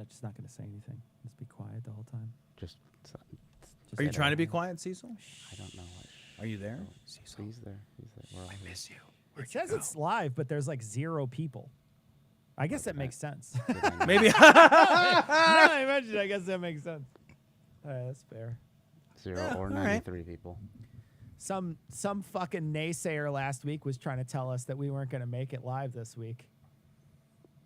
I'm just not going to say anything. Just be quiet the whole time. Just Are you trying to be quiet, Cecil? I don't know. Are you there? Cecil. He's there. We're all here. Miss you. It says it's live, but there's like 0 people. I guess that makes sense. Maybe. Now I mentioned, I guess that makes sense. All right, that's fair. 0 Yeah, or all right. 93 people. Some fucking naysayer last week was trying to tell us that we weren't going to make it live this week.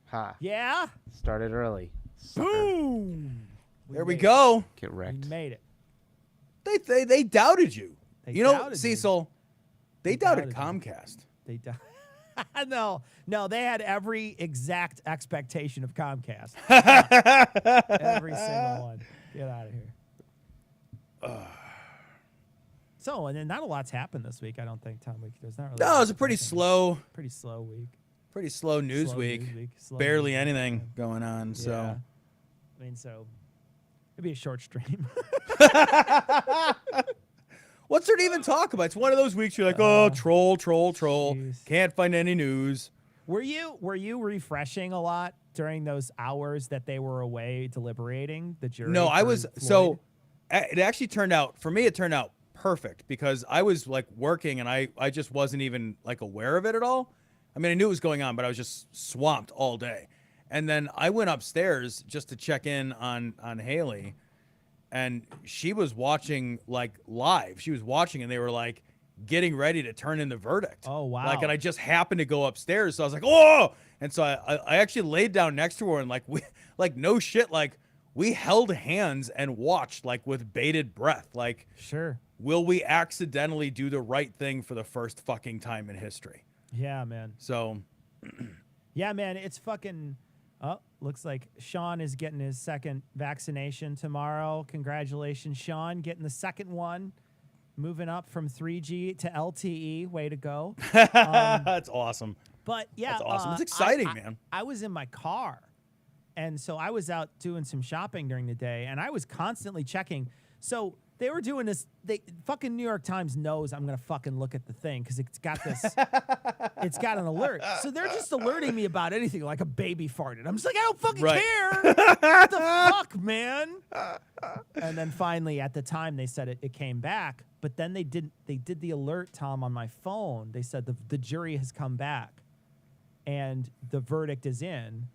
Ha. Yeah? Started early. Sucker. Boom! There we made go. Get it. wrecked. We made it. They doubted you. They You know, doubted you. Cecil, they They doubted doubted you. Comcast. They no, they had every exact expectation of Comcast. Every single one. Get out of here. So, and then not a lot's happened this week, I don't think, Tom. There's not really. No, it was a pretty slow week. news Slow week. news week. Slow Barely news week, anything yeah. going on. So. Yeah. I mean, so it'd be a short stream. What's there to even talk about? It's one of those weeks you're like, oh, troll. jeez. Can't find any news. Were you refreshing a lot during those hours that they were away deliberating the jury? No, I for was Floyd? so. It actually turned out for me. It turned out perfect because I was like working and I just wasn't even like aware of it at all. I mean, I knew it was going on, but I was just swamped all day. And then I went upstairs just to check in on Haley, and she was watching like live. She was watching, and they were like getting ready to turn in the verdict. Oh, wow. Like, and I just happened to go upstairs, so I was like, oh! And so I actually laid down next to her, and like no shit, like we held hands and watched like with bated breath. Like, Sure. will we accidentally do the right thing for the first fucking time in history? Yeah, man. So, Yeah, man. It's fucking. Oh, looks like Sean is getting his second vaccination tomorrow. Congratulations, Sean, getting the second one. Moving up from 3G to LTE. Way to go. that's awesome. But yeah, That's awesome. It's exciting, man. I was in my car, and so I was out doing some shopping during the day, and I was constantly checking. So they were doing this. Fucking New York Times knows I'm gonna fucking look at the thing because it's got this. It's got an alert. So they're just alerting me about anything, like a baby farted. I'm just like, I don't fucking Right. care. What the fuck, man? And then finally, at the time, they said it came back. But then they did the alert, Tom, on my phone. They said the jury has come back, and the verdict is in.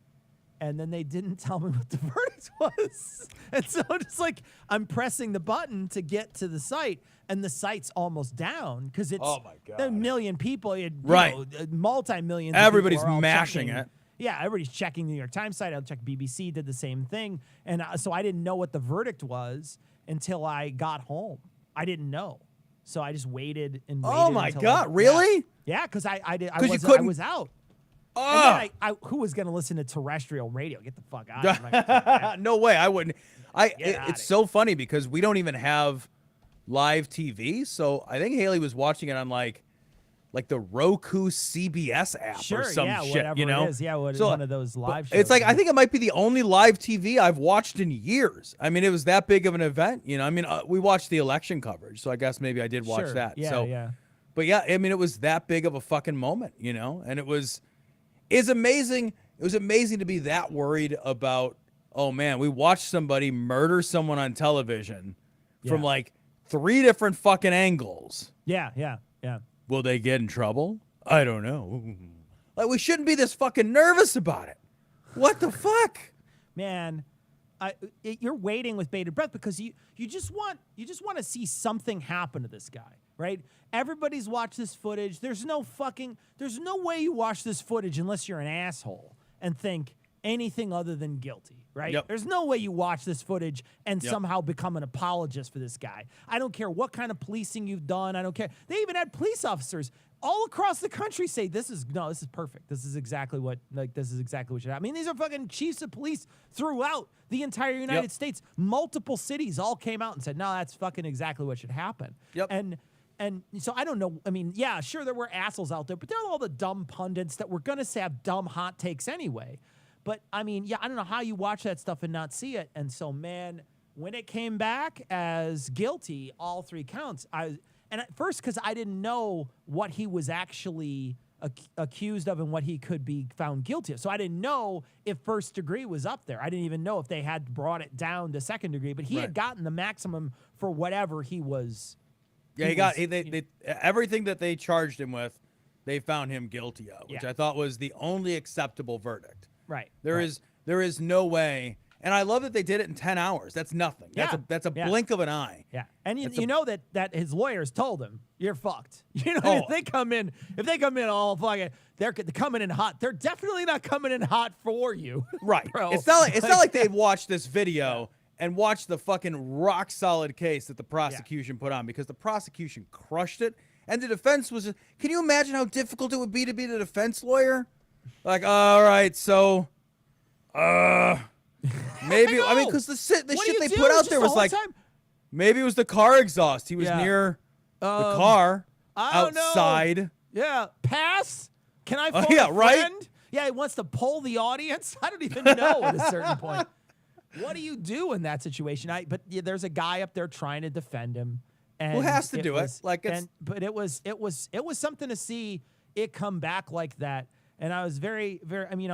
And then they didn't tell me what the verdict was. And so just like I'm pressing the button to get to the site, and the site's almost down because it's Oh my God. there are a million people, Right. multi-millions. Everybody's of people are all mashing checking. it. Yeah, everybody's checking the New York Times site. I'll check BBC, did the same thing. And so I didn't know what the verdict was until I got home. I didn't know. So I just waited and waited. Oh my until God, really? Yeah, because I 'Cause you was, I couldn't- was out. And Oh, then who was going to listen to terrestrial radio? Get the fuck out. I'm not gonna do that. no way. I wouldn't. outta It's so funny because we don't even have live TV. So I think Haley was watching it on like the Roku CBS app Sure, or some yeah, shit. whatever You know, it is. Yeah, So- one of those but live shows. It's like I think it might be the only live TV I've watched in years. I mean, it was that big of an event. You know, I mean, we watched the election coverage, so I guess maybe I did watch Sure, that. Yeah, so, yeah. But yeah, I mean, it was that big of a fucking moment, you know, and it's amazing. It was amazing to be that worried about, oh man, we watched somebody murder someone on television from Yeah. like 3 different fucking angles. Yeah. Will they get in trouble? I don't know. Like, we shouldn't be this fucking nervous about it. What the fuck? Man, you're waiting with bated breath because you just want to see something happen to this guy, right? Everybody's watched this footage. There's no way you watch this footage unless you're an asshole and think anything other than guilty, right? Yep. There's no way you watch this footage and Yep. somehow become an apologist for this guy. I don't care what kind of policing you've done. I don't care. They even had police officers all across the country say this is perfect. This is exactly what should happen. I mean, these are fucking chiefs of police throughout the entire United Yep. States. Multiple cities all came out and said, no, that's fucking exactly what should happen. Yep. And so I don't know. I mean, yeah, sure, there were assholes out there, but there are all the dumb pundits that were going to have dumb hot takes anyway. But I mean, yeah, I don't know how you watch that stuff and not see it. And so, man, when it came back as guilty, all 3 counts, and at first, because I didn't know what he was actually accused of and what he could be found guilty of. So I didn't know if first degree was up there. I didn't even know if they had brought it down to second degree, but he had gotten the maximum for whatever he was. Yeah, they everything that they charged him with, they found him guilty of, which I thought was the only acceptable verdict. Right. There is no way. And I love that they did it in 10 hours. That's nothing. That's a blink of an eye. Yeah. And you know that his lawyers told him, you're fucked. You know, if they come in all fucking, they're coming in hot. They're definitely not coming in hot for you. Right. Bro. It's not like they'd watched this video and watched the fucking rock solid case that the prosecution put on, because the prosecution crushed it. And the defense was, can you imagine how difficult it would be to be the defense lawyer? Like, all right, so, maybe, I mean, because the shit they put out there was like, maybe it was the car exhaust. He was near the car outside. Yeah, pass. Can I phone yeah, a right? friend? Yeah, he wants to poll the audience. I don't even know at a certain point. What do you do in that situation? But there's a guy up there trying to defend him. And who has to do it? Like, but it was something to see it come back like that. And I was very, very. I mean,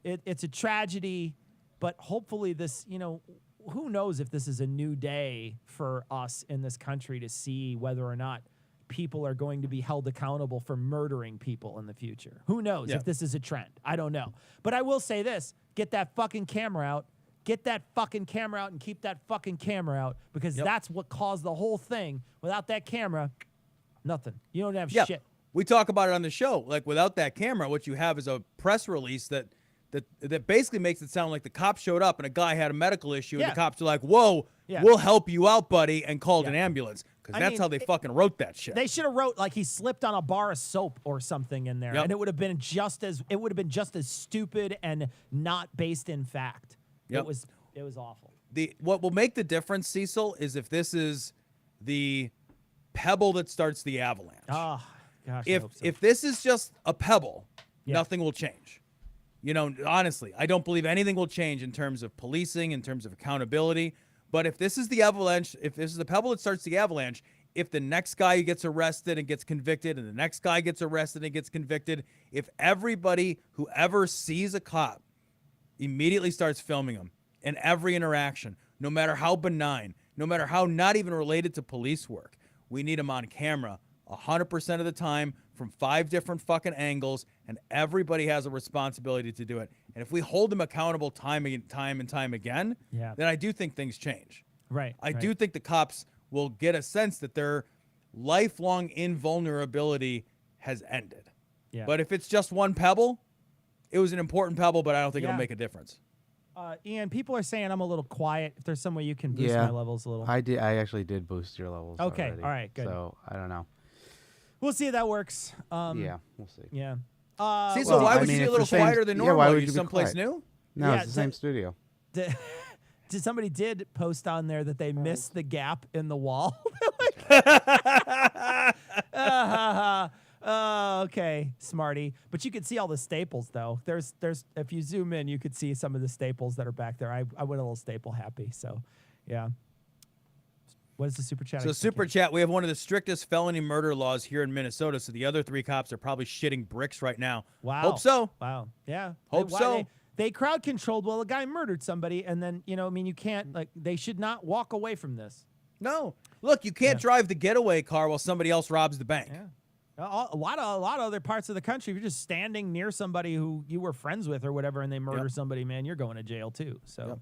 it's a tragedy, but hopefully this, who knows if this is a new day for us in this country to see whether or not people are going to be held accountable for murdering people in the future. Who knows if this is a trend? I don't know. But I will say this: get that fucking camera out. Get that fucking camera out and keep that fucking camera out, because that's what caused the whole thing. Without that camera, nothing. You don't have shit. We talk about it on the show. Like, without that camera, what you have is a press release that basically makes it sound like the cops showed up and a guy had a medical issue, and the cops are like, whoa, we'll help you out, buddy, and called an ambulance. Because that's how they fucking wrote that shit. They should have wrote like he slipped on a bar of soap or something in there, and it would have been just as stupid and not based in fact. It was awful. What will make the difference, Cecil, is if this is the pebble that starts the avalanche. Oh, gosh. If this is just a pebble, nothing will change. Honestly, I don't believe anything will change in terms of policing, in terms of accountability. But if this is the avalanche, if this is the pebble that starts the avalanche, if the next guy gets arrested and gets convicted, and the next guy gets arrested and gets convicted, if everybody who ever sees a cop immediately starts filming them in every interaction, no matter how benign, no matter how not even related to police work, we need them on camera 100% of the time from 5 different fucking angles, and everybody has a responsibility to do it. And if we hold them accountable time and time again, then I do think things change. Right. I do think the cops will get a sense that their lifelong invulnerability has ended. Yeah. But if it's just one pebble, it was an important pebble, but I don't think it'll make a difference. Ian, people are saying I'm a little quiet. If there's some way you can boost my levels a little. I actually did boost your levels. Okay. Already, all right. Good. So I don't know. We'll see if that works. Yeah, we'll see. Yeah. Cecil, why would you be a little quieter than normal? Why Are would you be someplace quiet? new? No, it's the same studio. Somebody did post on there that they missed the gap in the wall. Okay, smarty. But you could see all the staples, though. There's if you zoom in, you could see some of the staples that are back there. I went a little staple happy. So, yeah. What is the super chat? So super chat, we have one of the strictest felony murder laws here in Minnesota. So the other 3 cops are probably shitting bricks right now. Wow. Hope so. Wow. Yeah. Hope so. They crowd controlled while a guy murdered somebody, and then you can't they should not walk away from this. No. Look, you can't drive the getaway car while somebody else robs the bank. Yeah. A lot of other parts of the country, if you're just standing near somebody who you were friends with or whatever, and they murder somebody, man, you're going to jail too. So.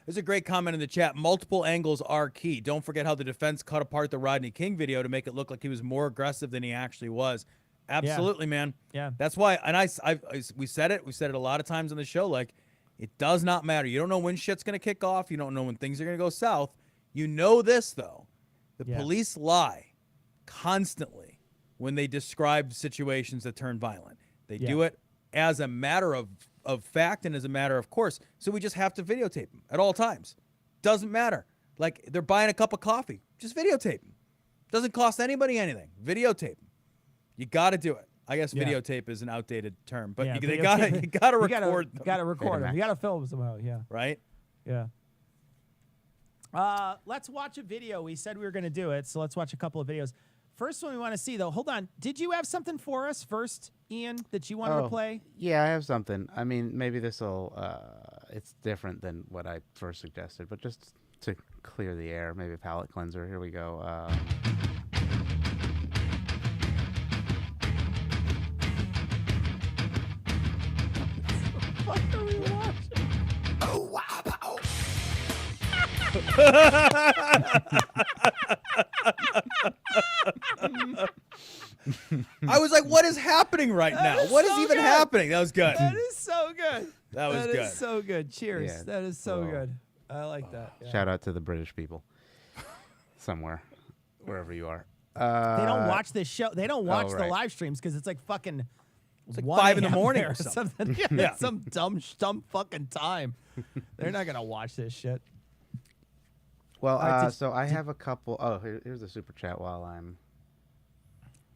There's a great comment in the chat. Multiple angles are key. Don't forget how the defense cut apart the Rodney King video to make it look like he was more aggressive than he actually was. Absolutely, man. Yeah. That's why, and we said it a lot of times on the show, like, it does not matter. You don't know when shit's going to kick off. You don't know when things are going to go south. You know this, though. The police lie constantly when they describe situations that turn violent. They do it as a matter of fact and as a matter of course. So we just have to videotape them at all times. Doesn't matter. Like, they're buying a cup of coffee. Just videotape them. Doesn't cost anybody anything. Videotape them. You got to do it. I guess videotape is an outdated term, but you got to record them. You got to record them. You got to film them somehow. Yeah. Right? Yeah. Let's watch a video. We said we were going to do it, so let's watch a couple of videos. First one we want to see, though. Hold on. Did you have something for us first, Ian, that you want to play? Yeah, I have something. I mean, maybe this will. It's different than what I first suggested, but just to clear the air, maybe a palate cleanser. Here we go. What are we watching? I was like, what is happening right now? is What is so even good. happening? That was good. That is so good. That was That good. is so good. Cheers. Yeah, that is so well, good. I like that. Yeah. Shout out to the British people, somewhere, wherever you are. They don't watch this show. They don't watch the right. live streams because it's like fucking. It's like 5 in the morning there or something. Yeah, Yeah. some dumb fucking time. They're not gonna watch this shit. Well, right, so I have a couple. Oh, here's a super chat while I'm.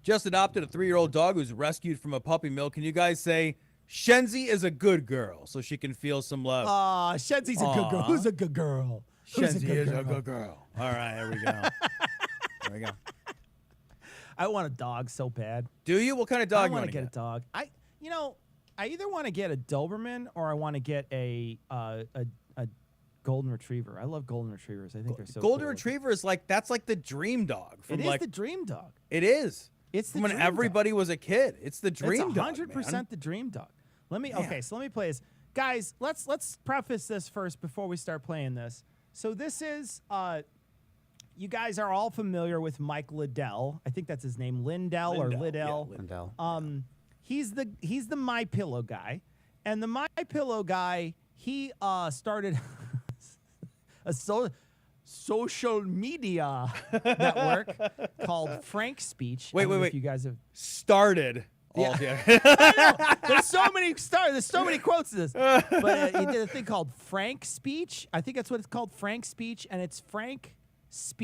Just adopted a 3-year-old dog who's rescued from a puppy mill. Can you guys say Shenzi is a good girl so she can feel some love? Aw, Shenzi's a good girl. Aw. Who's a good girl? Who's Shenzi is a good girl. All right, here we go. There we go. I want a dog so bad. Do you? What kind of dog I you want want to get a dog. I either want to get a Doberman or I want to get a golden retriever. I love golden retrievers. I think they're so Golden cool. Retriever is like that's like the dream dog. From It is like the dream dog. it is. It's the From when dream dog. everybody was a kid. It's the dream It's dog. 100% man. the dream dog. Let me Man. so let me play this. Guys, let's preface this first before we start playing this. So this is you guys are all familiar with Mike Liddell. I think that's his name, Lindell or Liddell. Yeah, Lindell. He's the My Pillow guy, and the My Pillow guy he started a social media network called Frank Speech. I Wait, don't know wait, if you guys have. Started. All There's so many There's so many quotes to this. But he did a thing called Frank Speech. I think that's what it's called, Frank Speech, and it's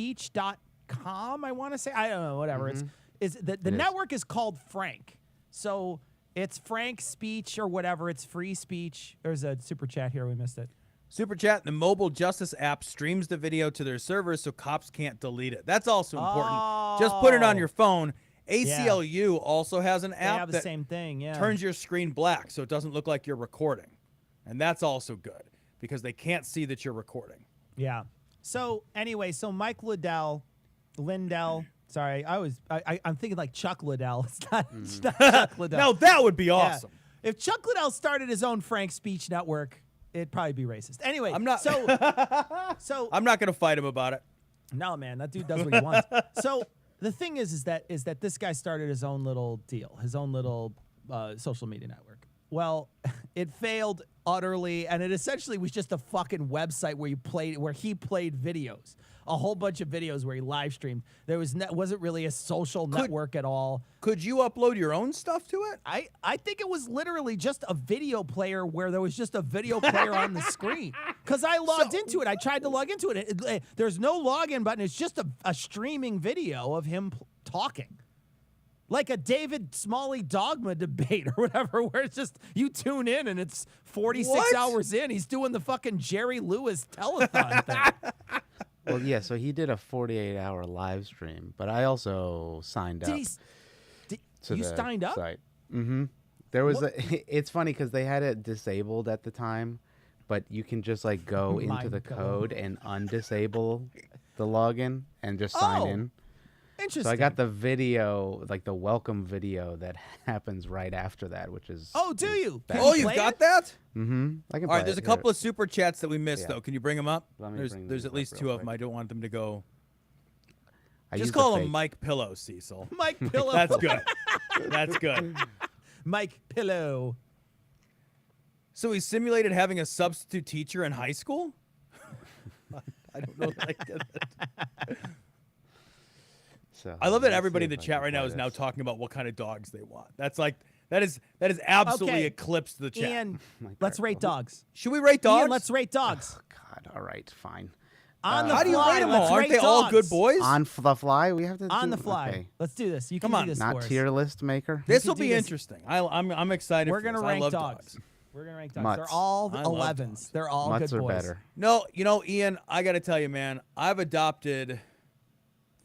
frankspeech.com. I want to say. I don't know. Whatever. Mm-hmm. The It is. network is called Frank. So it's Frank Speech or whatever. It's free speech. There's a super chat here. We missed it. Super Chat, the mobile justice app streams the video to their servers so cops can't delete it. That's also important. Just put it on your phone. ACLU also has an They app have the that same thing. Yeah. turns your screen black so it doesn't look like you're recording. And that's also good because they can't see that you're recording. Yeah. So anyway, so Mike Lindell. Sorry, I'm thinking like Chuck Liddell. It's not, it's not Chuck Liddell. Now that would be Yeah. awesome. If Chuck Liddell started his own Frank Speech network, it'd probably be racist. Anyway, I'm not- So I'm not going to fight him about it. no, man, that dude does what he wants. So the thing is that this guy started his own little deal, his own little social media network. Well, it failed utterly, and it essentially was just a fucking website where he played videos, a whole bunch of videos where he live streamed. There wasn't really a social network at all. Could you upload your own stuff to it? I think it was literally just a video player where there was just a video player on the screen. Because I logged into it. I tried to log into it. There's no login button. It's just a streaming video of him talking. Like a David Smalley dogma debate or whatever, where it's just you tune in and it's 46 What? hours in. He's doing the fucking Jerry Lewis telethon thing. Well, yeah. So he did a 48-hour live stream, but I also signed up. To you the signed up? Site. Mm-hmm. There was it's funny because they had it disabled at the time, but you can just like go into My the God. code and undisable the login and just sign Oh, in. Interesting. So I got the video, like the welcome video that happens right after that, which is. Oh, do you? Can Oh, you you've play got it? that? Mm-hmm. I can. All right, play there's it. a couple of super chats that we missed, Yeah. though. Can you bring them up? Let me There's bring there's these at least up two real of them. quick. I don't want them to go. I Just used call a him fake. Mike Pillow, Cecil. Mike Pillow. That's good. That's good. Mike Pillow. So he simulated having a substitute teacher in high school? I don't know that I did that. So, I love that let's everybody see in the if I chat can right now play is now this. talking about what kind of dogs they want. That's like that is absolutely Okay. eclipsed the chat. Ian, My let's God. rate dogs. Should we rate dogs? Ian, let's rate dogs. God, all right, fine. On the How do you fly, rate them let's all? Aren't rate they all dogs. good boys? On the fly, we have to On do, the fly. Okay. Let's do this. You Come can on. do this Not for us. tier list maker. This can will do be this. interesting. I'm excited. We're for gonna this. rank I love dogs. We're gonna rank dogs. Mutts. They're all I love 11s. dogs. They're all Mutts good are boys. better. No, Ian, I got to tell you, man, I've adopted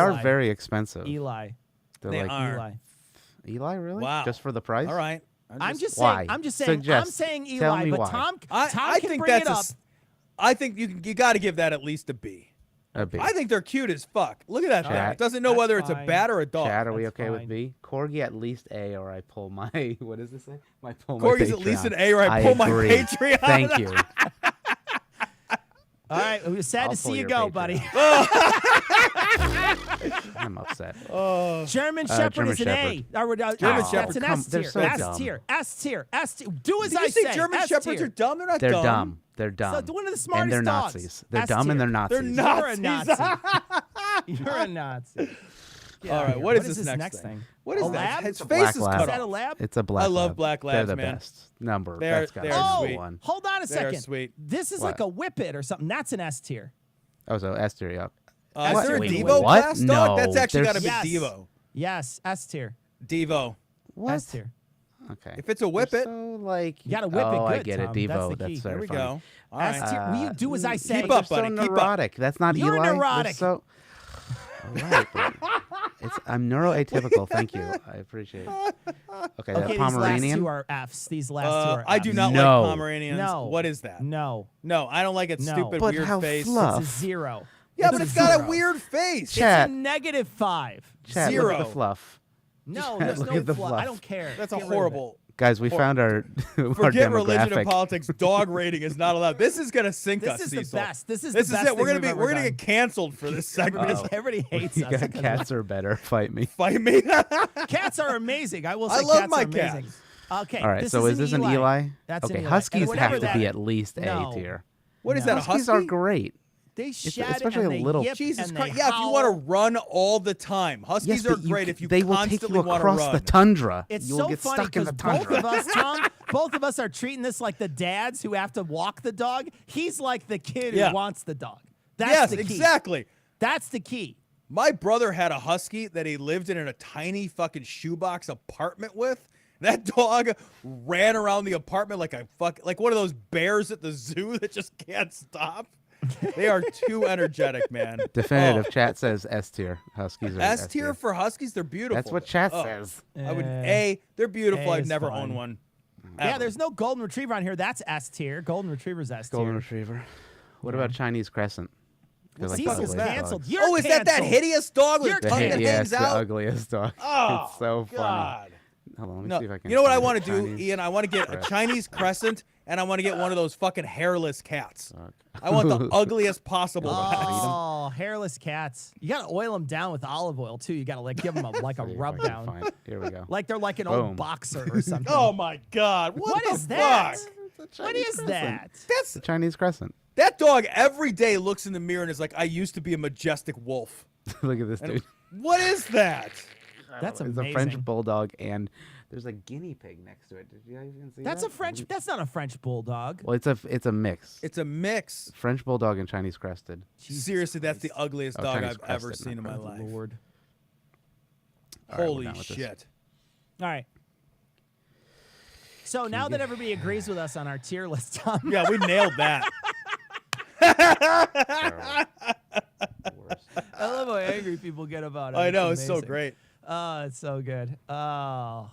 are Eli. very expensive. Eli. They're They like are. Eli. Eli, really? Wow. Just for the price? All right. I'm just Why? saying. I'm just saying. I'm Suggest. saying Tell Eli, me but why. Tom I can think bring that's it up. I think you got to give that at least a B. A B. I think they're cute as fuck. Look at that thing. Chat. It doesn't know That's whether it's a fine. bat or a dog. Chad, are we That's okay with fine. B? Corgi at least A, or I pull my what does this say? My pull my Corgi's at least an Patreon. A, or I pull my agree. Patreon. Thank you. All right, we're sad I'll to see pull you your go, Patreon. buddy. I'm upset. German Shepherd German is an Shepherd. A. Or, German that's Shepherd, an come- S they're tier. so S dumb. tier. S tier. S tier. Do as Did I you say say. German S Shepherds tier. are dumb? They're not They're dumb. dumb. They're dumb. one of the and smartest they're dogs. Nazis. They're S dumb and tier. they're Nazis. They're You're a Nazis. Nazi. You're a Nazi. Get All out right, here. what is this next thing? What is A that? lab? Its It's a face black is lab. cut Is that a off. lab? It's a black I love lab. black They're labs, the man. best. Number. They're- That's got to they're be Oh, sweet. one. hold on a They're second. sweet. This is What? like a whippet or something. That's an S tier. Oh, so S tier, yeah. Is What? there a Wait, Devo what? class dog? That's No, actually got to there's- be Yes. Devo. Yes, S tier. Devo. What? S tier. Okay. If it's a whippet, So like You gotta whip it oh, I good, get Tom. it. That's Devo. the That's key. very there we funny. go. All S right. tier. Will you do as I say? Keep up, They're buddy, so keep up. neurotic. That's not You're Eli. They're neurotic. So. All right, but I'm neuroatypical. Thank you. I appreciate it. Okay, that Okay, these last Pomeranian. two are Fs. These last two are Fs. I do not No. like Pomeranians. No. What is that? No. No, I don't like its No. stupid But weird how face. fluff. It's a 0. Yeah, but a it's got a 0. weird face. Chat. It's a -5. Chat, Zero. Look at the fluff. No, Chat, there's look no at the fluff. I fluff. don't care. That's a Get rid of it. horrible. Guys, we found our our Forget religion demographic. and politics. Dog rating is not allowed. This is gonna sink This us, is Cecil. the best. This is This the is best it. We're thing gonna we've we're ever gonna done. get canceled for this segment. Everybody hates You us. got cats are better. Fight me. Fight me. Cats are amazing. I will say I love cats my are amazing. cats. Okay. All right. This So is is this an Eli? That's an okay. Eli. Huskies And whatever have to that- be at least No. A tier. What is No. that? A Huskies husky? are great. They shed especially and a they little- yip Jesus and Christ! they Yeah, if you howl. want to run all the time, huskies Yes, are but great. If you they will take constantly you want to across run. the tundra. It's you so will get funny stuck in the both tundra. of us, Tom, both of us are treating this like the dads who have to walk the dog. He's like the kid Yeah. who wants the dog. That's yes, the key. exactly. That's the key. My brother had a husky that he lived in a tiny fucking shoebox apartment with. That dog ran around the apartment like like one of those bears at the zoo that just can't stop. They are too energetic, man. Definitive. Oh, Chat says S tier. Huskies are S tier for huskies, they're beautiful. That's what chat Oh, says. I would Eh, they're beautiful. A I've is never fine. owned one. Yeah, Ever. there's no golden retriever on here. That's S tier. Golden retriever's S tier. Golden retriever. What about Chinese crescent? They're like the Cecil's ugliest canceled. dogs. You're Oh, is that canceled. hideous dog with You're a tongue that Yes, hangs the out? ugliest dog. Oh, it's so funny. God. Hold on, let me No, see if I can. you know what I find want a to do, Chinese Ian? I want to get a crescent Chinese crescent, and I want to get one of those fucking hairless cats. dog. I want the ugliest possible. Oh, hairless cats. You gotta oil them down with olive oil too. You gotta like give them a See if I rub can down, find- Here we go. like they're like an Boom. old boxer or something. Oh my God! what the is that? fuck? What is that? That's The Chinese crescent. that dog. Every day looks in the mirror and is like, "I used to be a majestic wolf." Look at this And dude. what is that? That's It's amazing. a French bulldog, and there's a guinea pig next to it. Did you guys even see That's that? a French. That's not a French bulldog. Well, it's a mix. It's a mix. French bulldog and Chinese crested. Jesus Seriously, that's the Christ. ugliest Oh, dog Chinese I've ever crested, seen in not my crested. life. Lord. All right, we're Holy done with this. shit! All right. So now that everybody agrees with us on our tier list, Tom. Yeah, we nailed that. Terrible. Worst. I love how angry people get about it. I know it's so amazing. great. Oh, it's so good. Oh,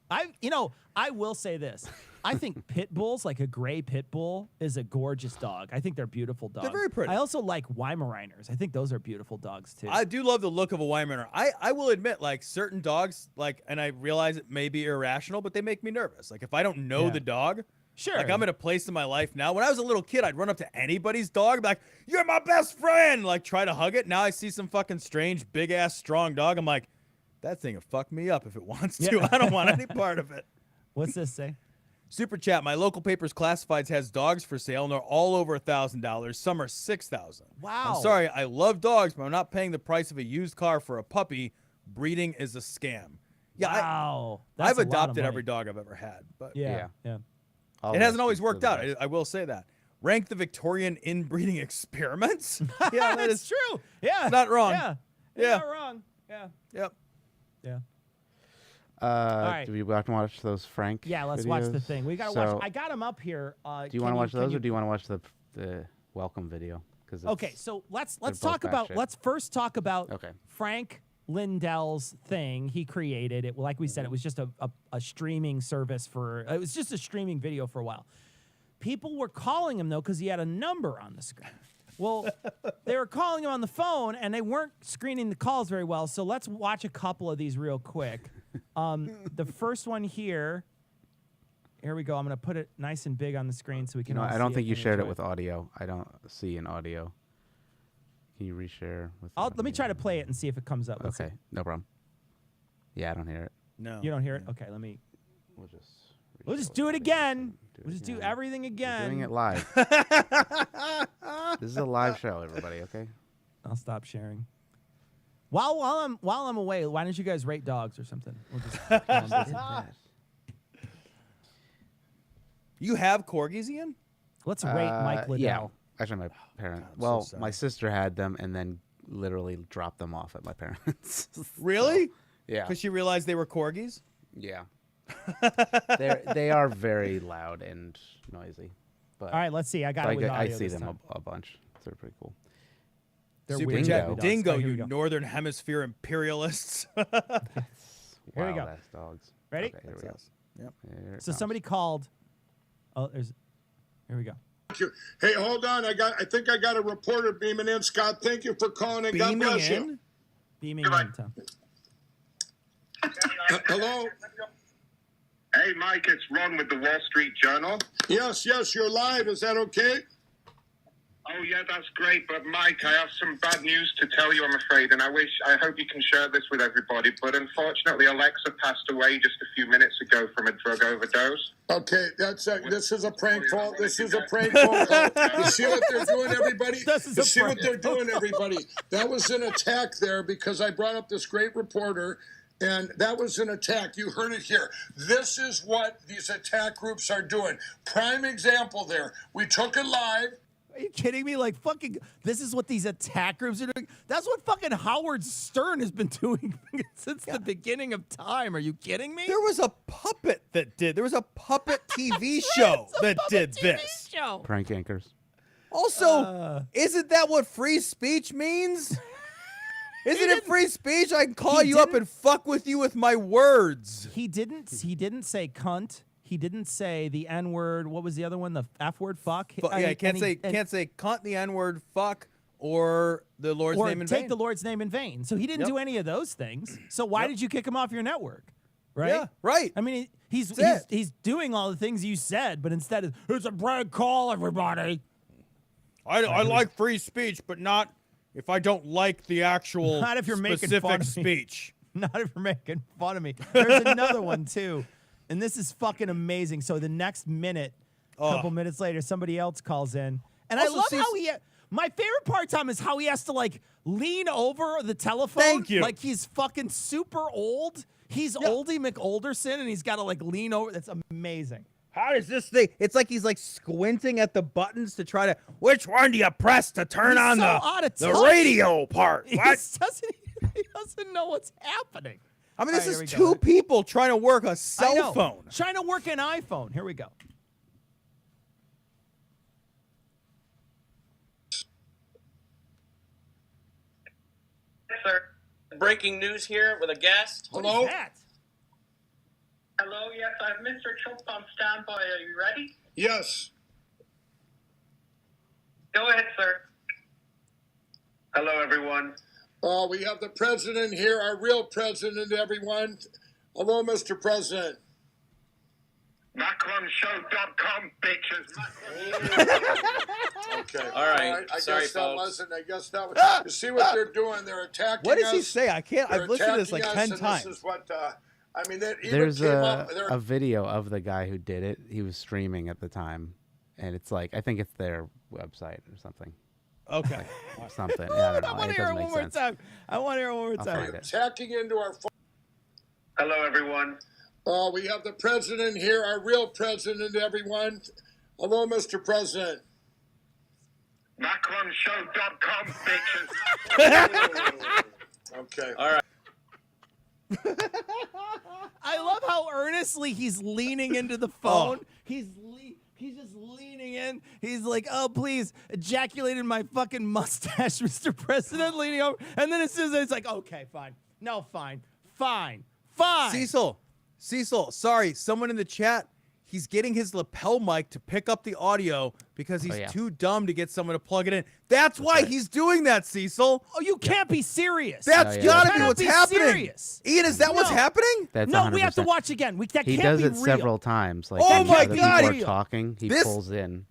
I will say this. I think pit bulls, like a gray pit bull, is a gorgeous dog. I think they're beautiful dogs. very pretty. I also like Weimaraners. I think those are beautiful dogs too. I do love the look of a Weimaraner. I will admit, like certain dogs, like, and I realize it may be irrational, but they make me nervous. Like if I don't know Yeah. the dog, sure. like I'm at a place in my life now. When I was a little kid, I'd run up to anybody's dog, be like, "You're my best friend!" Like try to hug it. Now I see some fucking strange, big ass, strong dog. I'm like, that thing will fuck me up if it wants to. Yeah. I don't want any part of it. What's this say? Super chat. My local paper's classifieds has dogs for sale, and they're all over $1,000. Some are $6,000. Wow. I'm sorry, I love dogs, but I'm not paying the price of a used car for a puppy. Breeding is a scam. Yeah, Wow. I've That's a lot of adopted money. every dog I've ever had, but Yeah. Yeah. All it of hasn't us always do worked the out. best. I will say that. Rank the Victorian inbreeding experiments. Yeah, that That's is true. Yeah. not wrong. Yeah. You're Yeah. not wrong. Yeah. Yep. Yeah. Do we want to watch those Frank? Yeah. Let's watch the videos? thing. We gotta So, watch. I got them up here. Do you want to watch those, or do you want to watch the welcome video? Because Okay, so let's both talk about batshit. let's first talk about Okay. Frank Lindell's thing. He created it. Like we said, it was just a streaming service it was just a streaming video for a while. People were calling him, though, because he had a number on the screen. Well, they were calling him on the phone, and they weren't screening the calls very well. So let's watch a couple of these real quick. The first one here we go. I'm going to put it nice and big on the screen so we can all I don't see think you and shared it enjoy with audio. I don't see an audio. Can you reshare with? Let me try to play it and see if it comes up. Let's Okay, see. no problem. Yeah, I don't hear it. No. You don't hear it? Okay, we'll just reshow do it again. Do it We'll just do again. everything We're again. doing it live. This is a live show, everybody. Okay. I'll stop sharing. While I'm away, why don't you guys rate dogs or something? We'll just You have corgis, Ian? let's rate Mike Liddell. Yeah, actually, my parents. I'm so Well, sorry. my sister had them and then literally dropped them off at my parents'. Really? Yeah. Because she realized they were corgis? Yeah. They are very loud and noisy. But All right, let's see. I got it with I audio see this them time. a bunch. They're pretty cool. They're Super weird Chat Dingo. dogs. Dingo, All right, here you we go. Northern Hemisphere imperialists. Here we Wild go. ass dogs. Ready? Okay, here we go. Yep. Here it So comes. somebody called. Oh, here we go. Thank you. Hey, hold on. I think I got a reporter beaming in. Scott, thank you for calling in. God Beaming bless you. in? Beaming in, Tom. Hello? Hey, Mike, it's Ron with the Wall Street Journal. Yes, you're live. Is that okay? Oh, yeah, that's great. But, Mike, I have some bad news to tell you, I'm afraid, and I hope you can share this with everybody. But unfortunately, Alexa passed away just a few minutes ago from a drug overdose. Okay, this is a prank call. This is a prank phone call. You see what they're doing, everybody? This is You a see what prank they're doing, everybody? That was an attack there because I brought up this great reporter, and that was an attack. You heard it here. This is what these attack groups are doing. Prime example there. We took it live. Are you kidding me? Like, fucking, this is what these attack groups are doing? That's what fucking Howard Stern has been doing since the beginning of time. Are you kidding me? There was a puppet that did. There was a puppet TV show that did this. Show. Prank anchors. Also, isn't that what free speech means? Isn't it free speech? I can call you up didn't- and fuck with you with my words. He didn't say cunt. He didn't say the N word. What was the other one? The F word? Fuck. Yeah, can't say cunt, the N word, fuck, or the Lord's or name in take vain. the Lord's name in vain. So he didn't Yep. do any of those things. So why did you kick him off your network? Right? Yeah, right. I mean, he's That's it. he's doing all the things you said, but instead it's a prank call, everybody. I like free speech, but not if I don't like the actual Not if you're making specific fun of me. speech. Not if you're making fun of me. There's another one too, and this is fucking amazing. So the next minute, a couple minutes later, somebody else calls in, and I Also, love see- how he. My favorite part, Tom, is how he has to like lean over the telephone. Thank you. Like he's fucking super old. He's Oldie McOlderson, and he's got to like lean over. That's amazing. How does this thing? It's like he's like squinting at the buttons to try to. Which one do you press to turn He's on so out of the touch. radio part? He What? he doesn't know what's happening. I mean, this All right, is here we go. two people trying to work a I know. cell phone. Trying to work an iPhone. Here we go. Sir, breaking news here with a guest. What Hello? is that? Hello, yes, I have Mr. Trump on standby. Are you ready? Yes. Go ahead, sir. Hello, everyone. We have the president here, our real president, everyone. Hello, Mr. President. MacronShow.com, bitches. Okay. All right. I Sorry, guess that folks. wasn't. I guess that was. You see what they're doing? They're attacking What does us. he say? I can't. They're I've listened to this like attacking 10 us, times. and This is what. I mean, that even There's came up. a video of the guy who did it. He was streaming at the time, and it's like I think it's their website or something. Okay. Or something. I don't know. I want It to hear doesn't it make one more sense. time. I want to hear it one more I'll time. find it. attacking into our. Hello, everyone. We have the president here, our real president, everyone. Hello, Mr. President. MacronShow.com, bitches. Okay. All right. I love how earnestly he's leaning into the phone. He's just leaning in. He's like, "Oh, please, ejaculate in my fucking mustache, Mr. President," leaning over. And then as soon as it's like, "Okay, fine. No, fine. Cecil, sorry, someone in the chat, he's getting his lapel mic to pick up the audio because he's too dumb to get someone to plug it in. That's why he's doing that, Cecil. Oh, you can't be serious. That's gotta be Cannot what's be happening. serious. Ian, is that what's happening? That's No, we have to 100%. watch again. That He can't does be it real. several times. Like Oh when my other God. people are talking, he This- pulls in.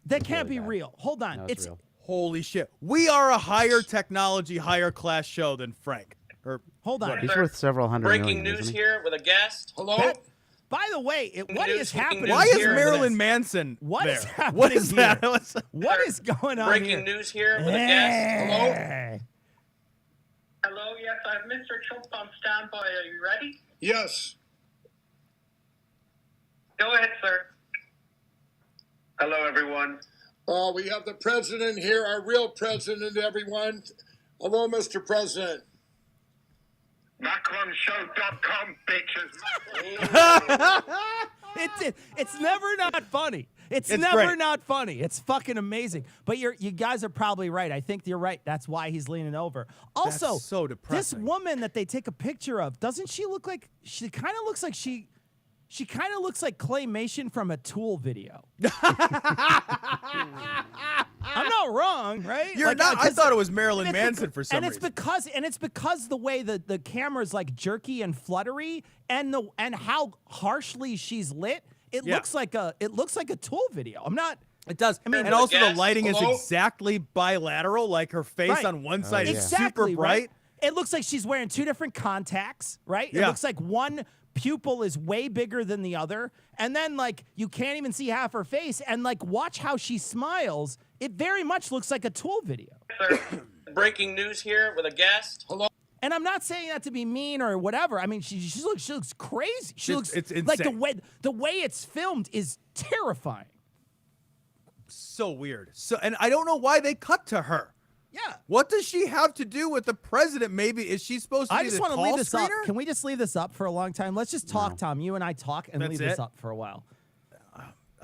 That can't really be bad. real. Hold on. No, it's real. Holy shit. We are a higher technology, higher class show than Frank. hold on. He's worth several hundred Breaking million, news isn't he? here with a guest. Hello? By the way, what is happening? Why is Here. Marilyn Manson What there? is happening What is that? here? What's- What is going on Breaking here? news here with a guest. Hey. Hello, yes, I have Mr. Trump on standby. Are you ready? Yes. Go ahead, sir. Hello, everyone. We have the president here, our real president, everyone. Hello, Mr. President. MacronShow.com, bitches. It's never not funny. It's never great. not funny. It's fucking amazing. But you guys are probably right. I think you're right. That's why he's leaning over. Also, That's so this depressing. woman that they take a picture of, doesn't she look like she kind of looks like she kind of looks like claymation from a Tool video. I'm not wrong, right? You're Like, not. I 'cause- thought it was Marilyn and it's Manson bec- for some and it's reason. because the way the camera's like jerky and fluttery and how harshly she's lit, it Yeah. looks like a Tool video. I'm not. It does. I mean, and also the guess- lighting Hello? is exactly bilateral, like her face Right. on one side yeah. is Exactly super bright. right. It looks like she's wearing two different contacts, right? It Yeah. looks like one pupil is way bigger than the other, and then like you can't even see half her face. And like watch how she smiles. It very much looks like a Tool video. Sir, breaking news here with a guest. And I'm not saying that to be mean or whatever. I mean, she looks crazy. She looks It's like the insane. way it's filmed is terrifying. So weird. So, and I don't know why they cut to her. Yeah. What does she have to do with the president? Maybe is she supposed to I be just the want to call leave this up. screener? Can we just leave this up for a long time? Let's just talk, Tom. You and I talk and That's leave this it? up for a while.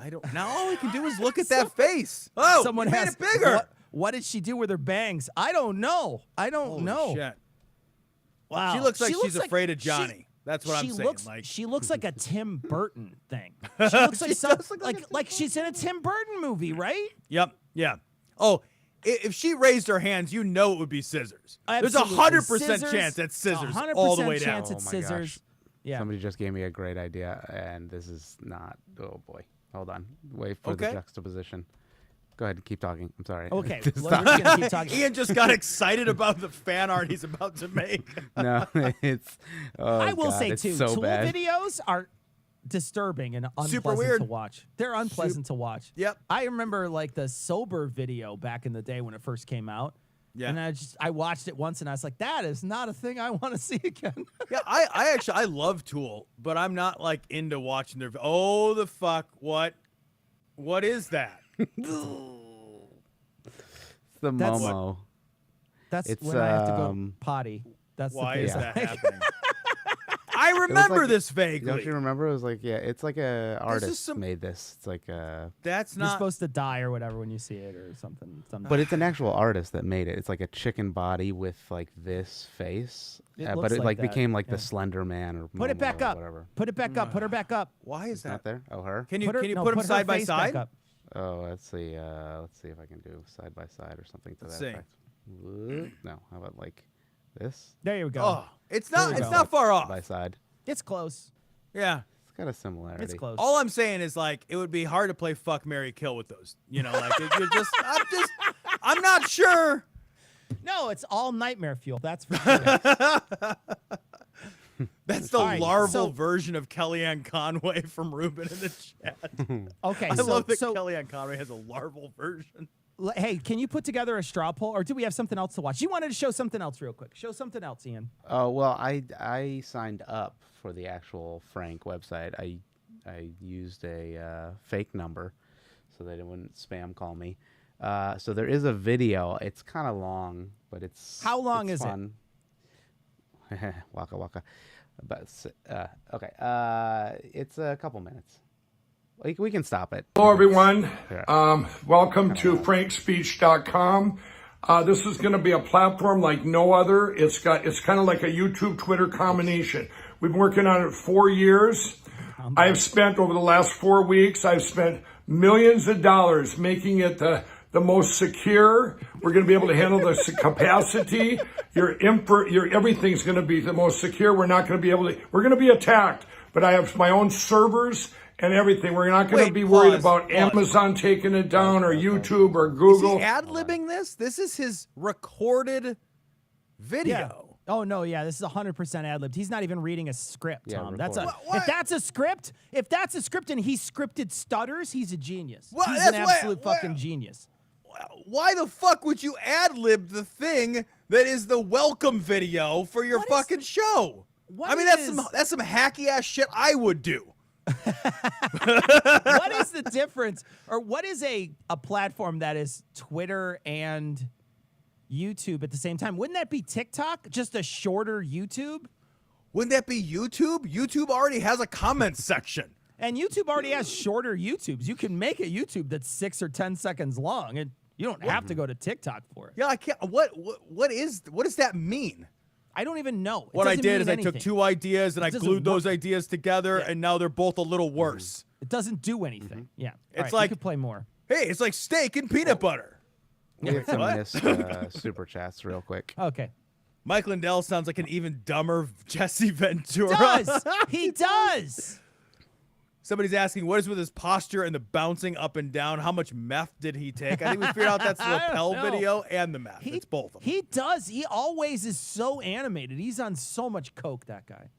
I don't. Now all we can do is look at that face. Oh, Someone you made has it bigger. What did she do with her bangs? I don't know. I don't Holy know. shit. Wow. She looks like she's like- afraid of Johnny. That's what I'm she saying. Looks, Like she looks like a Tim Burton thing. She looks like She some, does look like a Tim like she's in a Tim Burton movie, right? Yep. Yeah. Oh, if she raised her hands, you know it would be scissors. There's Absolutely. 100% Scissors, chance it's scissors 100% all the way down. chance it's Oh my gosh. scissors. Yeah. Somebody just gave me a great idea, and this is not. Oh boy, hold on. Wait for the Okay. juxtaposition. Go ahead, keep talking. I'm sorry. Okay. Just well, we're stop. just gonna keep talking. Ian just got excited about the fan art he's about to make. No, it's. Oh, I will God, say it's too, so Tool bad. videos are disturbing and unpleasant weird. to watch. They're unpleasant to watch. Yep. I remember like the Sober video back in the day when it first came out. Yeah. And I watched it once and I was like, that is not a thing I want to see again. Yeah, I actually I love Tool, but I'm not like into watching their. Oh the fuck! What is that? It's the That's- Momo. That's It's, when I have to go um, potty. That's Why the is face that I make. happening? I remember like- this Don't vaguely. you remember? It was like, yeah, it's like a artist some- made this. It's like a, That's You're not. supposed to die or whatever when you see it or something. but it's an actual artist that made it. It's like a chicken body with like this face, It but looks it like like that, became like yeah. the Slender Man or Put it Momo back or up. whatever. Put it back up. Put her back up. Why is It's not that? there. Oh, her. Can you Put her, can you no, put them her side by face back side? up. Oh, let's see. Let's see if I can do side by side or something to Let's that see. effect. Whoop. No, how about like this? There you go. Oh, it's There not. we It's go. not far off. By side. It's close. Yeah. It's got a similarity. It's close. All I'm saying is like it would be hard to play fuck, marry, kill with those. You know, like you're just. I'm not sure. No, it's all nightmare fuel. That's for sure. That's the All right, larval so- version of Kellyanne Conway from Ruben in the chat. Okay, I so, love that so Kellyanne Conway has a larval version. hey, can you put together a straw poll, or do we have something else to watch? You wanted to show something else real quick. Show something else, Ian. Oh well, I signed up for the actual Frank website. I used a fake number so that it wouldn't spam call me. So there is a video. It's kind of long, but it's How long it's is it? fun. Waka waka. But okay. It's a couple minutes. We can stop it. Hello, everyone. Yeah. Welcome to frankspeech.com. This is going to be a platform like no other. It's kind of like a YouTube Twitter combination. We've been working on it 4 years. I have spent over the last 4 weeks, I've spent millions of dollars making it the most secure. We're going to be able to handle the capacity. Your everything's going to be the most secure. We're not going to be able to, we're going to be attacked, but I have my own servers and everything. We're not going to be worried about Amazon taking it down or YouTube or Google. Is he ad-libbing this? This is his recorded video. Yeah. Oh no, yeah, this is 100% ad-libbed. He's not even reading a script, Yeah, Tom. That's recorded. if that's a script and he scripted stutters, he's a genius. Well, he's an that's why- absolute fucking genius. Why the fuck would you ad-lib the thing that is the welcome video for your fucking show? what I mean, is- that's some hacky ass shit I would do. What is the difference, or what is a platform that is Twitter and YouTube at the same time? Wouldn't that be TikTok, just a shorter YouTube? Wouldn't that be YouTube? YouTube already has a comment section. And YouTube already has shorter YouTubes. You can make a YouTube that's 6 or 10 seconds long, and you don't have to go to TikTok for it. Yeah, I can't. What does that mean? I don't even know. It What I doesn't did mean is I took anything. 2 ideas and I doesn't glued those work. ideas together, and now they're both a little worse. It doesn't do anything. Yeah. It's All right, like- you could play more. Hey, it's like steak and peanut butter. We have some What? missed super chats real quick. Okay. Mike Lindell sounds like an even dumber Jesse Ventura. Does he does? Somebody's asking, what is with his posture and the bouncing up and down? How much meth did he take? I think we figured out that's the I don't lapel know. video and the meth. It's both of them. He does. He always is so animated. He's on so much coke, that guy.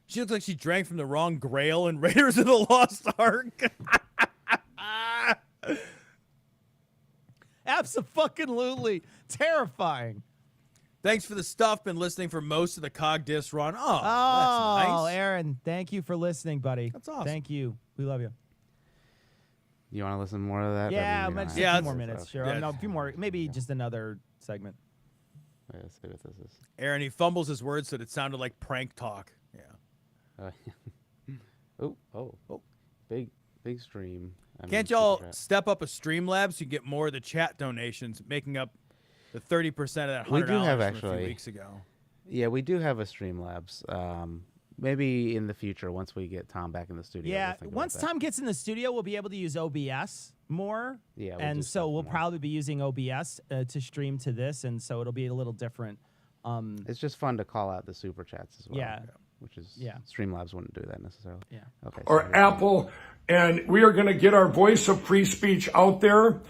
She looks like she drank from the wrong grail in Raiders of the Lost Ark. Absolutely terrifying. Thanks for the stuff. Been listening for most of the Cog Dis run. Oh, Oh, that's nice. Aaron, thank you for listening, buddy. That's awesome. Thank you. We love you. You want to listen more of that? Yeah, Maybe just not. a Yeah, few more it's- minutes. Okay. Sure. Yeah. No, a few more. Maybe just another segment. Wait, let's see what this is. Aaron, he fumbles his words so that it sounded like prank talk. Yeah. Oh, big stream. I mean, Can't super y'all chat. step up a Streamlabs so you get more of the chat donations, making up the 30% of that $100 We do have from a actually. few weeks ago? Yeah, we do have a Streamlabs. Maybe in the future, once we get Tom back in the studio. Yeah, we'll think about once that. Tom gets in the studio, we'll be able to use OBS more. Yeah, we'll do and so stuff we'll more. probably be using OBS to stream to this, and so it'll be a little different. It's just fun to call out the super chats as well. Yeah. Which is Yeah. Streamlabs wouldn't do that necessarily. Yeah. Okay. or so- Apple, and we are going to get our voice of free speech out there.